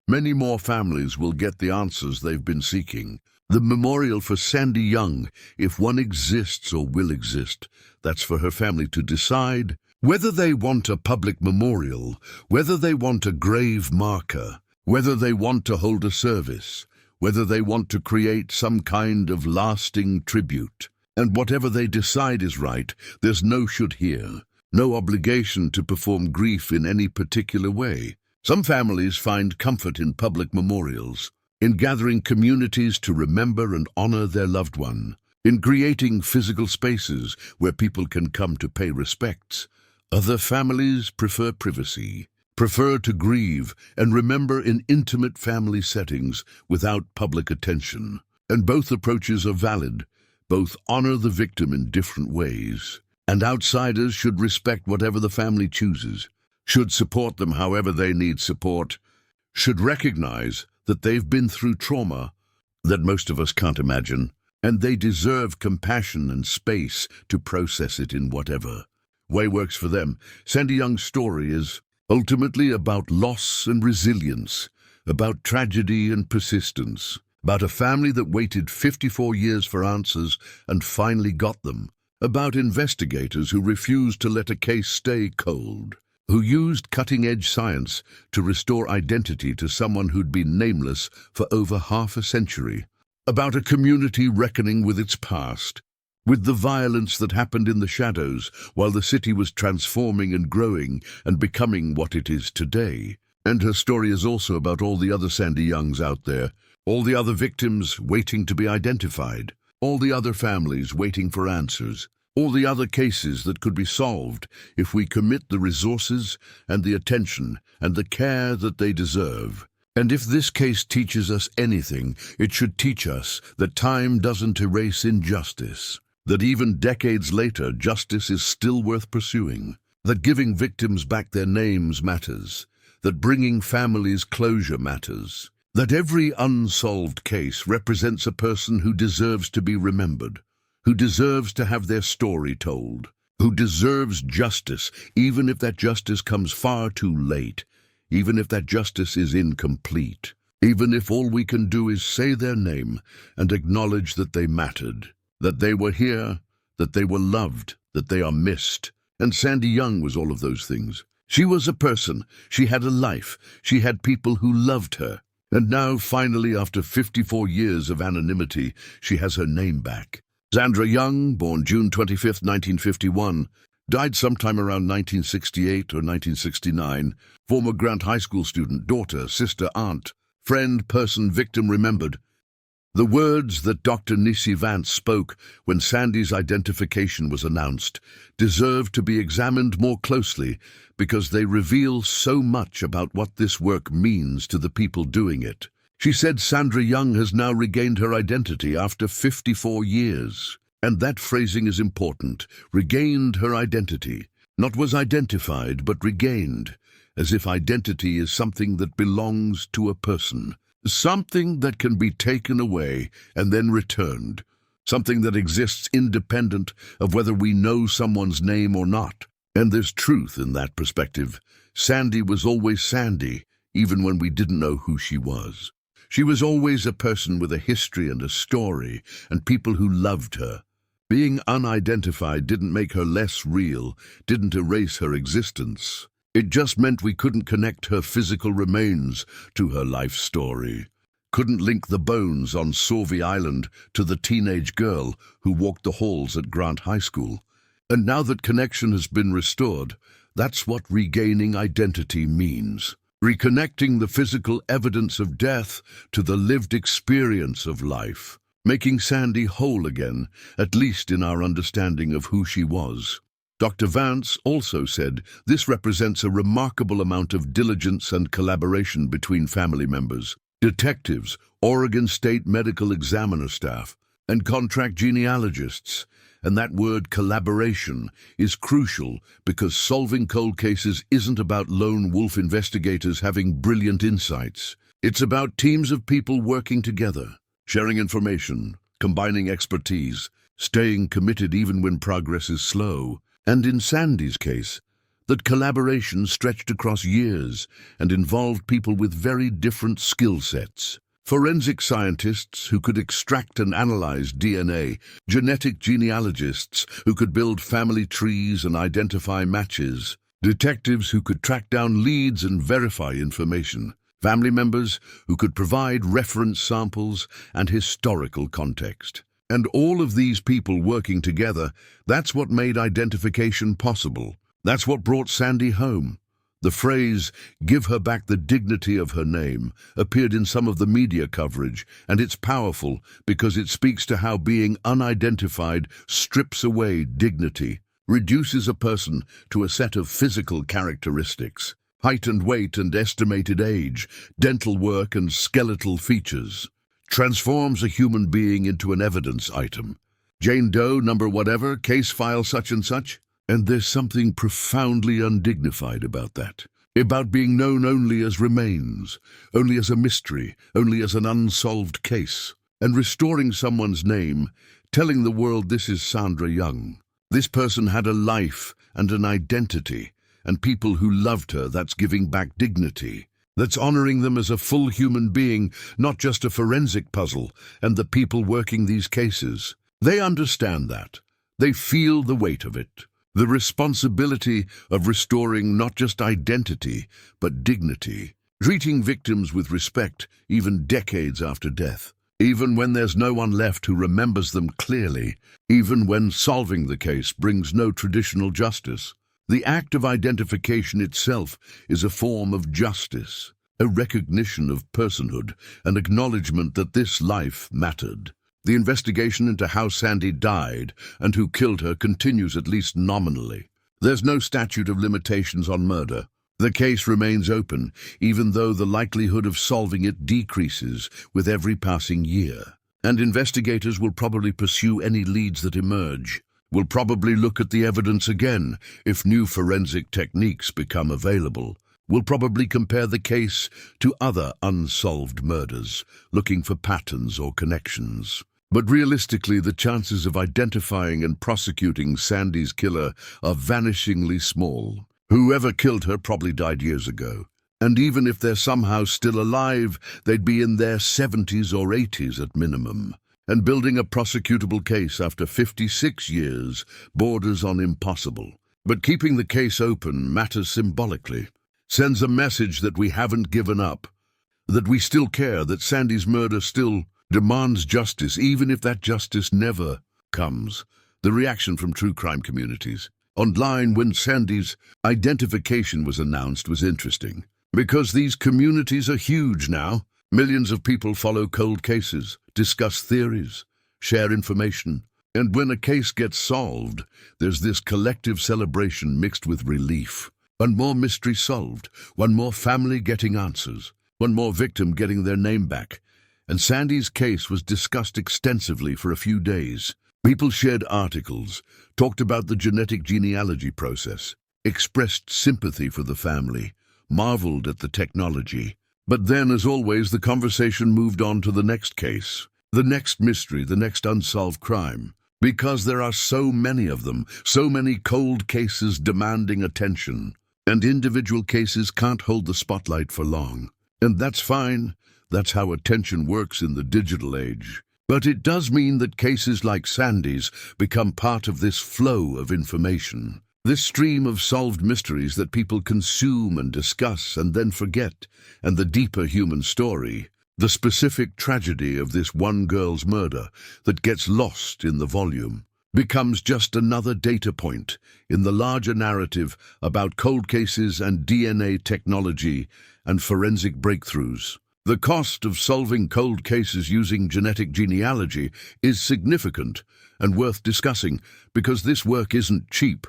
Many more families will get the answers they've been seeking. The memorial for Sandy Young, if one exists or will exist, that's for her family to decide whether they want a public memorial, whether they want a grave marker, whether they want to hold a service, whether they want to create some kind of lasting tribute. And whatever they decide is right, there's no should here. no obligation to perform grief in any particular way. Some families find comfort in public memorials, in gathering communities to remember and honor their loved one, in creating physical spaces where people can come to pay respects. Other families prefer privacy, prefer to grieve and remember in intimate family settings without public attention. And both approaches are valid. Both honor the victim in different ways. And outsiders should respect whatever the family chooses, should support them however they need support, should recognize that they've been through trauma that most of us can't imagine, and they deserve compassion and space to process it in whatever way works for them. Sandy Young's story is ultimately about loss and resilience, about tragedy and persistence, about a family that waited 54 years for answers and finally got them, about investigators who refused to let a case stay cold, who used cutting-edge science to restore identity to someone who'd been nameless for over half a century, about a community reckoning with its past, with the violence that happened in the shadows while the city was transforming and growing and becoming what it is today. And her story is also about all the other Sandy Youngs out there, all the other victims waiting to be identified, all the other families waiting for answers, all the other cases that could be solved if we commit the resources and the attention and the care that they deserve. And if this case teaches us anything, it should teach us that time doesn't erase injustice, that even decades later, justice is still worth pursuing, that giving victims back their names matters, that bringing families closure matters, that every unsolved case represents a person who deserves to be remembered, who deserves to have their story told, who deserves justice, even if that justice comes far too late, even if that justice is incomplete, even if all we can do is say their name and acknowledge that they mattered, that they were here, that they were loved, that they are missed. And Sandy Young was all of those things. She was a person, she had a life, she had people who loved her. And now, finally, after 54 years of anonymity, she has her name back. Sandra Young, born June 25, 1951, died sometime around 1968 or 1969, former Grant High School student, daughter, sister, aunt, friend, person, victim remembered. The words that Dr. Nisi Vance spoke when Sandy's identification was announced deserve to be examined more closely because they reveal so much about what this work means to the people doing it. She said Sandra Young has now regained her identity after 54 years. And that phrasing is important. Regained her identity. Not was identified, but regained, as if identity is something that belongs to a person. Something that can be taken away and then returned. Something that exists independent of whether we know someone's name or not. And there's truth in that perspective. Sandy was always Sandy, even when we didn't know who she was. She was always a person with a history and a story, and people who loved her. Being unidentified didn't make her less real, didn't erase her existence. It just meant we couldn't connect her physical remains to her life story, couldn't link the bones on Sauvie Island to the teenage girl who walked the halls at Grant High School. And now that connection has been restored, that's what regaining identity means. Reconnecting the physical evidence of death to the lived experience of life, making Sandy whole again, at least in our understanding of who she was. Dr. Vance also said this represents a remarkable amount of diligence and collaboration between family members, detectives, Oregon State Medical Examiner staff, and contract genealogists. And that word collaboration is crucial because solving cold cases isn't about lone wolf investigators having brilliant insights. It's about teams of people working together, sharing information, combining expertise, staying committed even when progress is slow. And in Sandy's case, that collaboration stretched across years and involved people with very different skill sets. Forensic scientists who could extract and analyze DNA, genetic genealogists who could build family trees and identify matches, detectives who could track down leads and verify information, family members who could provide reference samples and historical context. And all of these people working together, that's what made identification possible. That's what brought Sandy home. The phrase, "give her back the dignity of her name," appeared in some of the media coverage, and it's powerful because it speaks to how being unidentified strips away dignity, reduces a person to a set of physical characteristics, height and weight and estimated age, dental work and skeletal features, transforms a human being into an evidence item. Jane Doe, number whatever, case file such and such. And there's something profoundly undignified about that. About being known only as remains, only as a mystery, only as an unsolved case. And restoring someone's name, telling the world this is Sandra Young. This person had a life and an identity, and people who loved her, that's giving back dignity. That's honoring them as a full human being, not just a forensic puzzle, and the people working these cases. They understand that. They feel the weight of it. The responsibility of restoring not just identity, but dignity. Treating victims with respect, even decades after death. Even when there's no one left who remembers them clearly. Even when solving the case brings no traditional justice. The act of identification itself is a form of justice. A recognition of personhood, an acknowledgement that this life mattered. The investigation into how Sandy died and who killed her continues, at least nominally. There's no statute of limitations on murder. The case remains open, even though the likelihood of solving it decreases with every passing year. And investigators will probably pursue any leads that emerge. Will probably look at the evidence again if new forensic techniques become available. Will probably compare the case to other unsolved murders, looking for patterns or connections. But realistically, the chances of identifying and prosecuting Sandy's killer are vanishingly small. Whoever killed her probably died years ago. And even if they're somehow still alive, they'd be in their 70s or 80s at minimum. And building a prosecutable case after 56 years borders on impossible. But keeping the case open matters symbolically. Sends a message that we haven't given up. That we still care, that Sandy's murder still demands justice, even if that justice never comes. The reaction from true crime communities online when Sandy's identification was announced was interesting. Because these communities are huge now. Millions of people follow cold cases, discuss theories, share information. And when a case gets solved, there's this collective celebration mixed with relief. One more mystery solved, one more family getting answers, one more victim getting their name back. And Sandy's case was discussed extensively for a few days. People shared articles, talked about the genetic genealogy process, expressed sympathy for the family, marveled at the technology. But then, as always, the conversation moved on to the next case, the next mystery, the next unsolved crime. Because there are so many of them, so many cold cases demanding attention. And individual cases can't hold the spotlight for long. And that's fine. That's how attention works in the digital age. But it does mean that cases like Sandy's become part of this flow of information. This stream of solved mysteries that people consume and discuss and then forget. And the deeper human story, the specific tragedy of this one girl's murder that gets lost in the volume, becomes just another data point in the larger narrative about cold cases and DNA technology and forensic breakthroughs. The cost of solving cold cases using genetic genealogy is significant and worth discussing because this work isn't cheap.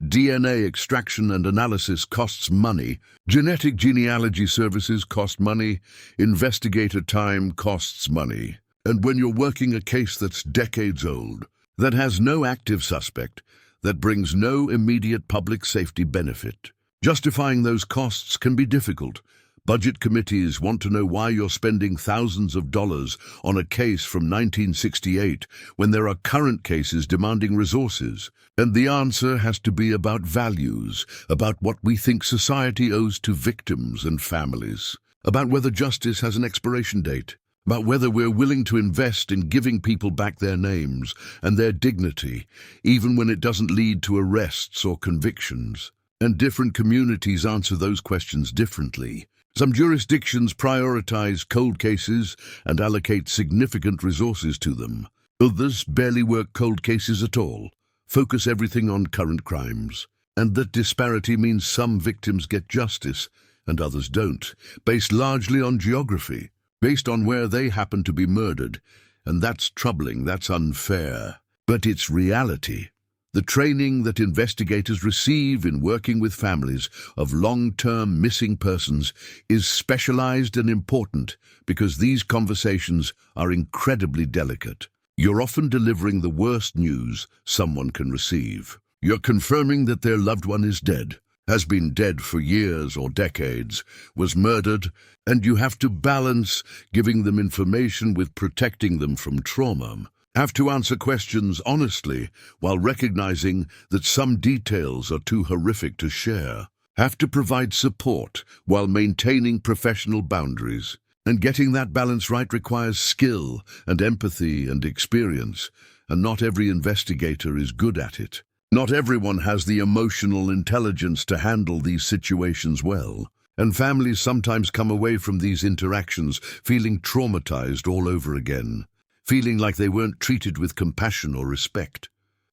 DNA extraction and analysis costs money. Genetic genealogy services cost money. Investigator time costs money. And when you're working a case that's decades old, that has no active suspect, that brings no immediate public safety benefit, justifying those costs can be difficult. Budget committees want to know why you're spending thousands of dollars on a case from 1968 when there are current cases demanding resources. And the answer has to be about values, about what we think society owes to victims and families, about whether justice has an expiration date, about whether we're willing to invest in giving people back their names and their dignity, even when it doesn't lead to arrests or convictions. And different communities answer those questions differently. Some jurisdictions prioritize cold cases and allocate significant resources to them. Others barely work cold cases at all, focus everything on current crimes. and that disparity means some victims get justice and others don't, based largely on geography, based on where they happen to be murdered. And that's troubling, that's unfair. But it's reality. The training that investigators receive in working with families of long-term missing persons is specialized and important because these conversations are incredibly delicate. You're often delivering the worst news someone can receive. You're confirming that their loved one is dead, has been dead for years or decades, was murdered, and you have to balance giving them information with protecting them from trauma. Have to answer questions honestly while recognizing that some details are too horrific to share. Have to provide support while maintaining professional boundaries. And getting that balance right requires skill and empathy and experience, and not every investigator is good at it. Not everyone has the emotional intelligence to handle these situations well, and families sometimes come away from these interactions feeling traumatized all over again, feeling like they weren't treated with compassion or respect,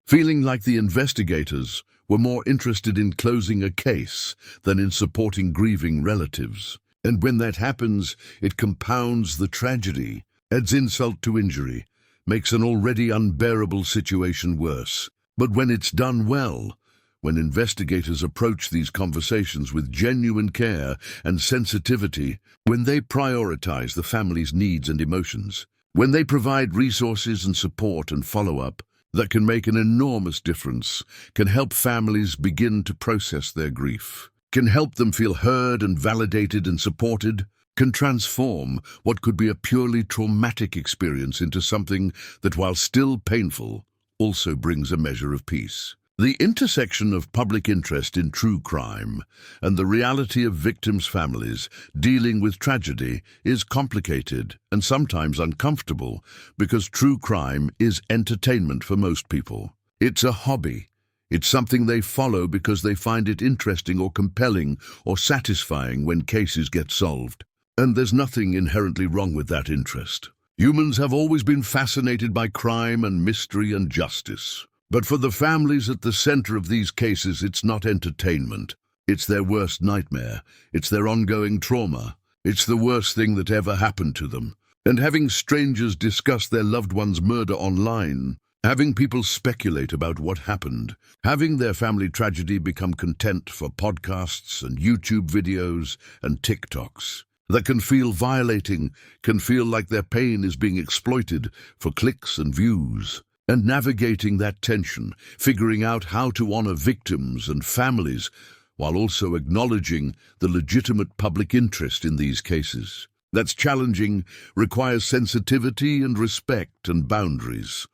feeling like the investigators were more interested in closing a case than in supporting grieving relatives. And when that happens, it compounds the tragedy, adds insult to injury, makes an already unbearable situation worse. But when it's done well, when investigators approach these conversations with genuine care and sensitivity, when they prioritize the family's needs and emotions, when they provide resources and support and follow-up, that can make an enormous difference, can help families begin to process their grief, can help them feel heard and validated and supported, can transform what could be a purely traumatic experience into something that, while still painful, also brings a measure of peace. The intersection of public interest in true crime and the reality of victims' families dealing with tragedy is complicated and sometimes uncomfortable because true crime is entertainment for most people. It's a hobby. It's something they follow because they find it interesting or compelling or satisfying when cases get solved. And there's nothing inherently wrong with that interest. Humans have always been fascinated by crime and mystery and justice. But for the families at the center of these cases, it's not entertainment. It's their worst nightmare. It's their ongoing trauma. It's the worst thing that ever happened to them. And having strangers discuss their loved one's murder online, having people speculate about what happened, having their family tragedy become content for podcasts and YouTube videos and TikToks, that can feel violating, can feel like their pain is being exploited for clicks and views. And navigating that tension, figuring out how to honor victims and families, while also acknowledging the legitimate public interest in these cases. That's challenging, requires sensitivity and respect and boundaries.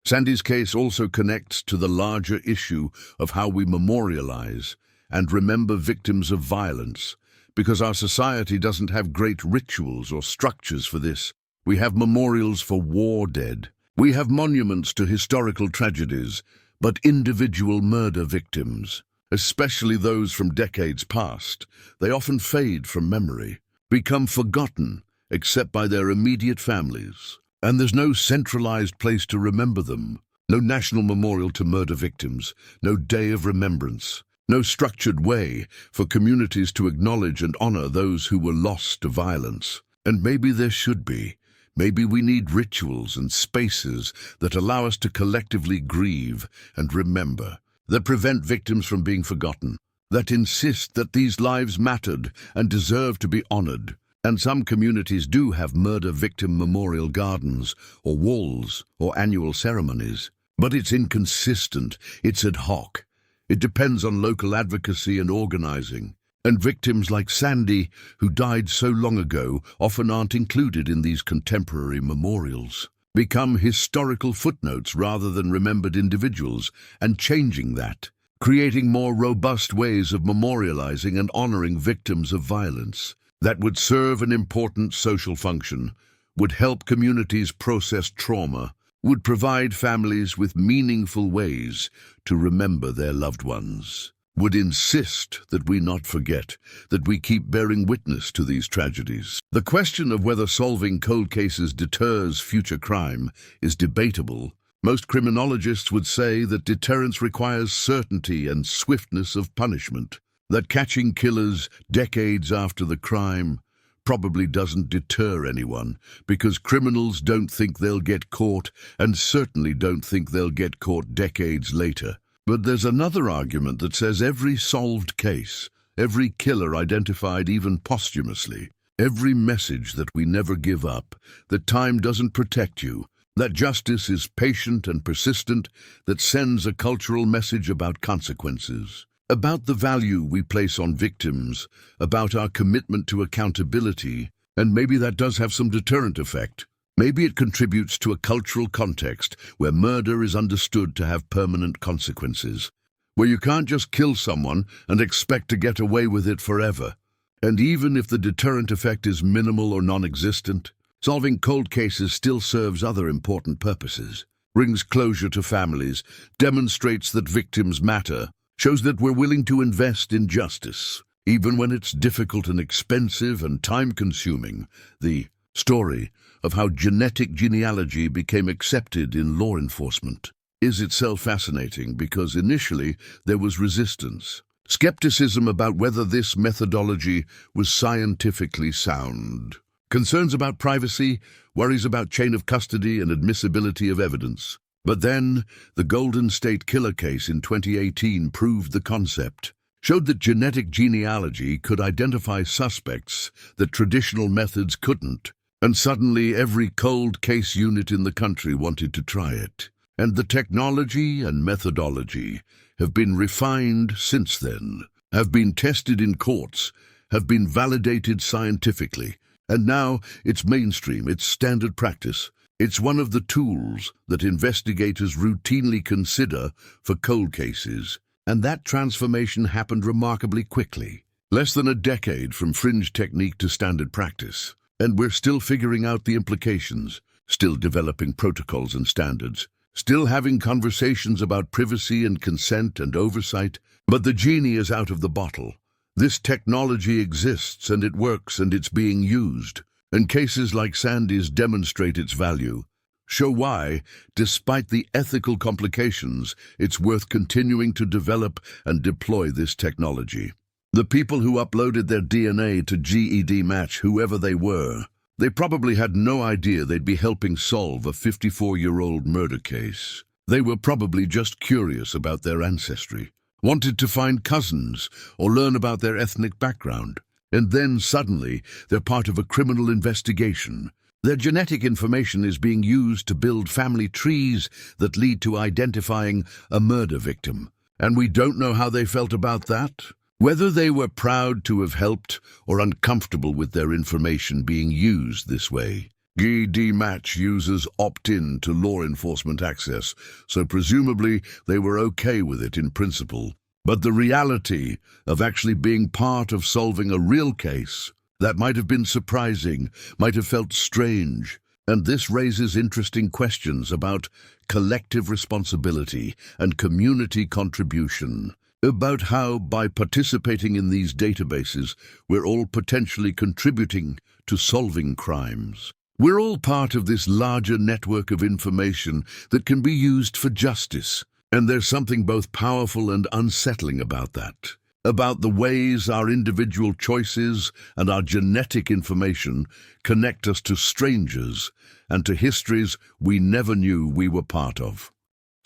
Sandy's case also connects to the larger issue of how we memorialize and remember victims of violence, because our society doesn't have great rituals or structures for this. We have memorials for war dead. We have monuments to historical tragedies, but individual murder victims, especially those from decades past, they often fade from memory, become forgotten except by their immediate families. And there's no centralized place to remember them, no national memorial to murder victims, no day of remembrance, no structured way for communities to acknowledge and honor those who were lost to violence. And maybe there should be. Maybe we need rituals and spaces that allow us to collectively grieve and remember, that prevent victims from being forgotten, that insist that these lives mattered and deserve to be honored. And some communities do have murder victim memorial gardens or walls or annual ceremonies. But it's inconsistent, it's ad hoc. It depends on local advocacy and organizing. And victims like Sandy, who died so long ago, often aren't included in these contemporary memorials, become historical footnotes rather than remembered individuals, and changing that, creating more robust ways of memorializing and honoring victims of violence that would serve an important social function, would help communities process trauma, would provide families with meaningful ways to remember their loved ones, would insist that we not forget, that we keep bearing witness to these tragedies. The question of whether solving cold cases deters future crime is debatable, Most criminologists would say that deterrence requires certainty and swiftness of punishment, that catching killers decades after the crime probably doesn't deter anyone, because criminals don't think they'll get caught and certainly don't think they'll get caught decades later. But there's another argument that says every solved case, every killer identified even posthumously, every message that we never give up, that time doesn't protect you, that justice is patient and persistent, that sends a cultural message about consequences, about the value we place on victims, about our commitment to accountability, and maybe that does have some deterrent effect. Maybe it contributes to a cultural context where murder is understood to have permanent consequences, where you can't just kill someone and expect to get away with it forever. And even if the deterrent effect is minimal or non-existent, solving cold cases still serves other important purposes, brings closure to families, demonstrates that victims matter, shows that we're willing to invest in justice, even when it's difficult and expensive and time-consuming. The story of how genetic genealogy became accepted in law enforcement is itself fascinating because initially there was resistance, skepticism about whether this methodology was scientifically sound, concerns about privacy, worries about chain of custody and admissibility of evidence. But then, the Golden State Killer case in 2018 proved the concept, showed that genetic genealogy could identify suspects that traditional methods couldn't, and suddenly every cold case unit in the country wanted to try it. And the technology and methodology have been refined since then, have been tested in courts, have been validated scientifically, and now it's mainstream, it's standard practice. It's one of the tools that investigators routinely consider for cold cases, and that transformation happened remarkably quickly. Less than a decade from fringe technique to standard practice, and we're still figuring out the implications, still developing protocols and standards, still having conversations about privacy and consent and oversight, but the genie is out of the bottle. This technology exists and it works and it's being used. And cases like Sandy's demonstrate its value, show why, despite the ethical complications, it's worth continuing to develop and deploy this technology. The people who uploaded their DNA to GED match whoever they were, they probably had no idea they'd be helping solve a 54-year-old murder case. They were probably just curious about their ancestry, wanted to find cousins or learn about their ethnic background. And then suddenly, they're part of a criminal investigation. Their genetic information is being used to build family trees that lead to identifying a murder victim. And we don't know how they felt about that. Whether they were proud to have helped or uncomfortable with their information being used this way. GED Match users opt in to law enforcement access, so presumably they were okay with it in principle. But the reality of actually being part of solving a real case, that might have been surprising, might have felt strange. And this raises interesting questions about collective responsibility and community contribution, about how, by participating in these databases, we're all potentially contributing to solving crimes. We're all part of this larger network of information that can be used for justice. And there's something both powerful and unsettling about that, about the ways our individual choices and our genetic information connect us to strangers and to histories we never knew we were part of.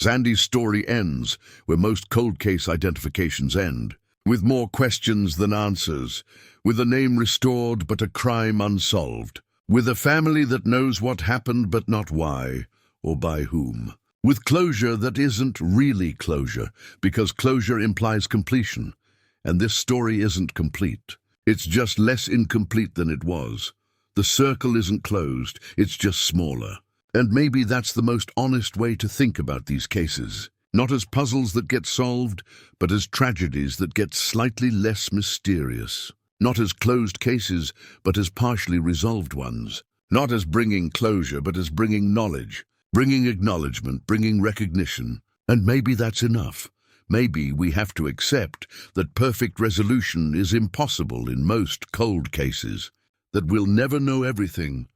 Sandy's story ends where most cold case identifications end, with more questions than answers, with a name restored but a crime unsolved, with a family that knows what happened but not why or by whom. With closure that isn't really closure, because closure implies completion, and this story isn't complete. It's just less incomplete than it was. The circle isn't closed, it's just smaller. And maybe that's the most honest way to think about these cases. Not as puzzles that get solved, but as tragedies that get slightly less mysterious. Not as closed cases, but as partially resolved ones. Not as bringing closure, but as bringing knowledge. Bringing acknowledgement, bringing recognition. And maybe that's enough. Maybe we have to accept that perfect resolution is impossible in most cold cases, that we'll never know everything,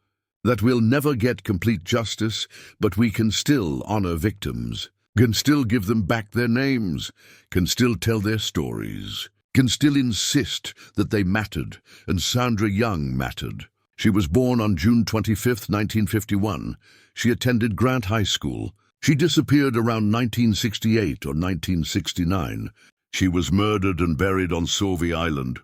that we'll never get complete justice, but we can still honor victims, can still give them back their names, can still tell their stories, can still insist that they mattered, and Sandra Young mattered. She was born on June 25, 1951. She attended Grant High School. She disappeared around 1968 or 1969. She was murdered and buried on Sauvie Island.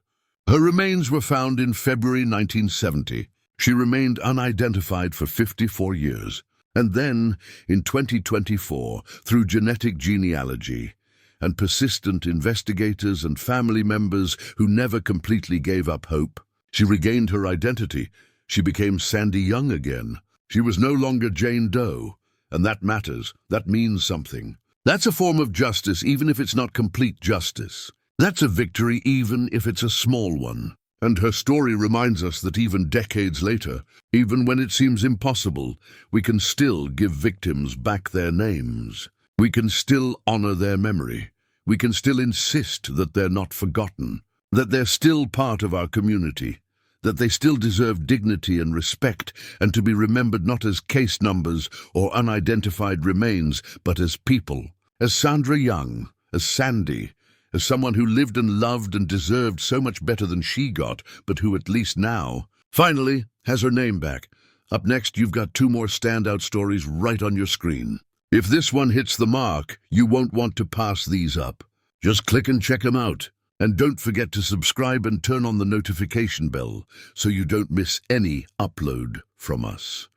Her remains were found in February 1970. She remained unidentified for 54 years. And then, in 2024, through genetic genealogy and persistent investigators and family members who never completely gave up hope, she regained her identity. She became Sandy Young again. She was no longer Jane Doe. And that matters. That means something. That's a form of justice, even if it's not complete justice. That's a victory, even if it's a small one. And her story reminds us that even decades later, even when it seems impossible, we can still give victims back their names. We can still honor their memory. We can still insist that they're not forgotten, that they're still part of our community, that they still deserve dignity and respect, and to be remembered not as case numbers or unidentified remains, but as people, as Sandra Young, as Sandy, as someone who lived and loved and deserved so much better than she got, but who at least now, finally, has her name back. Up next, you've got 2 more standout stories right on your screen. If this one hits the mark, you won't want to pass these up. Just click and check them out. And don't forget to subscribe and turn on the notification bell so you don't miss any upload from us.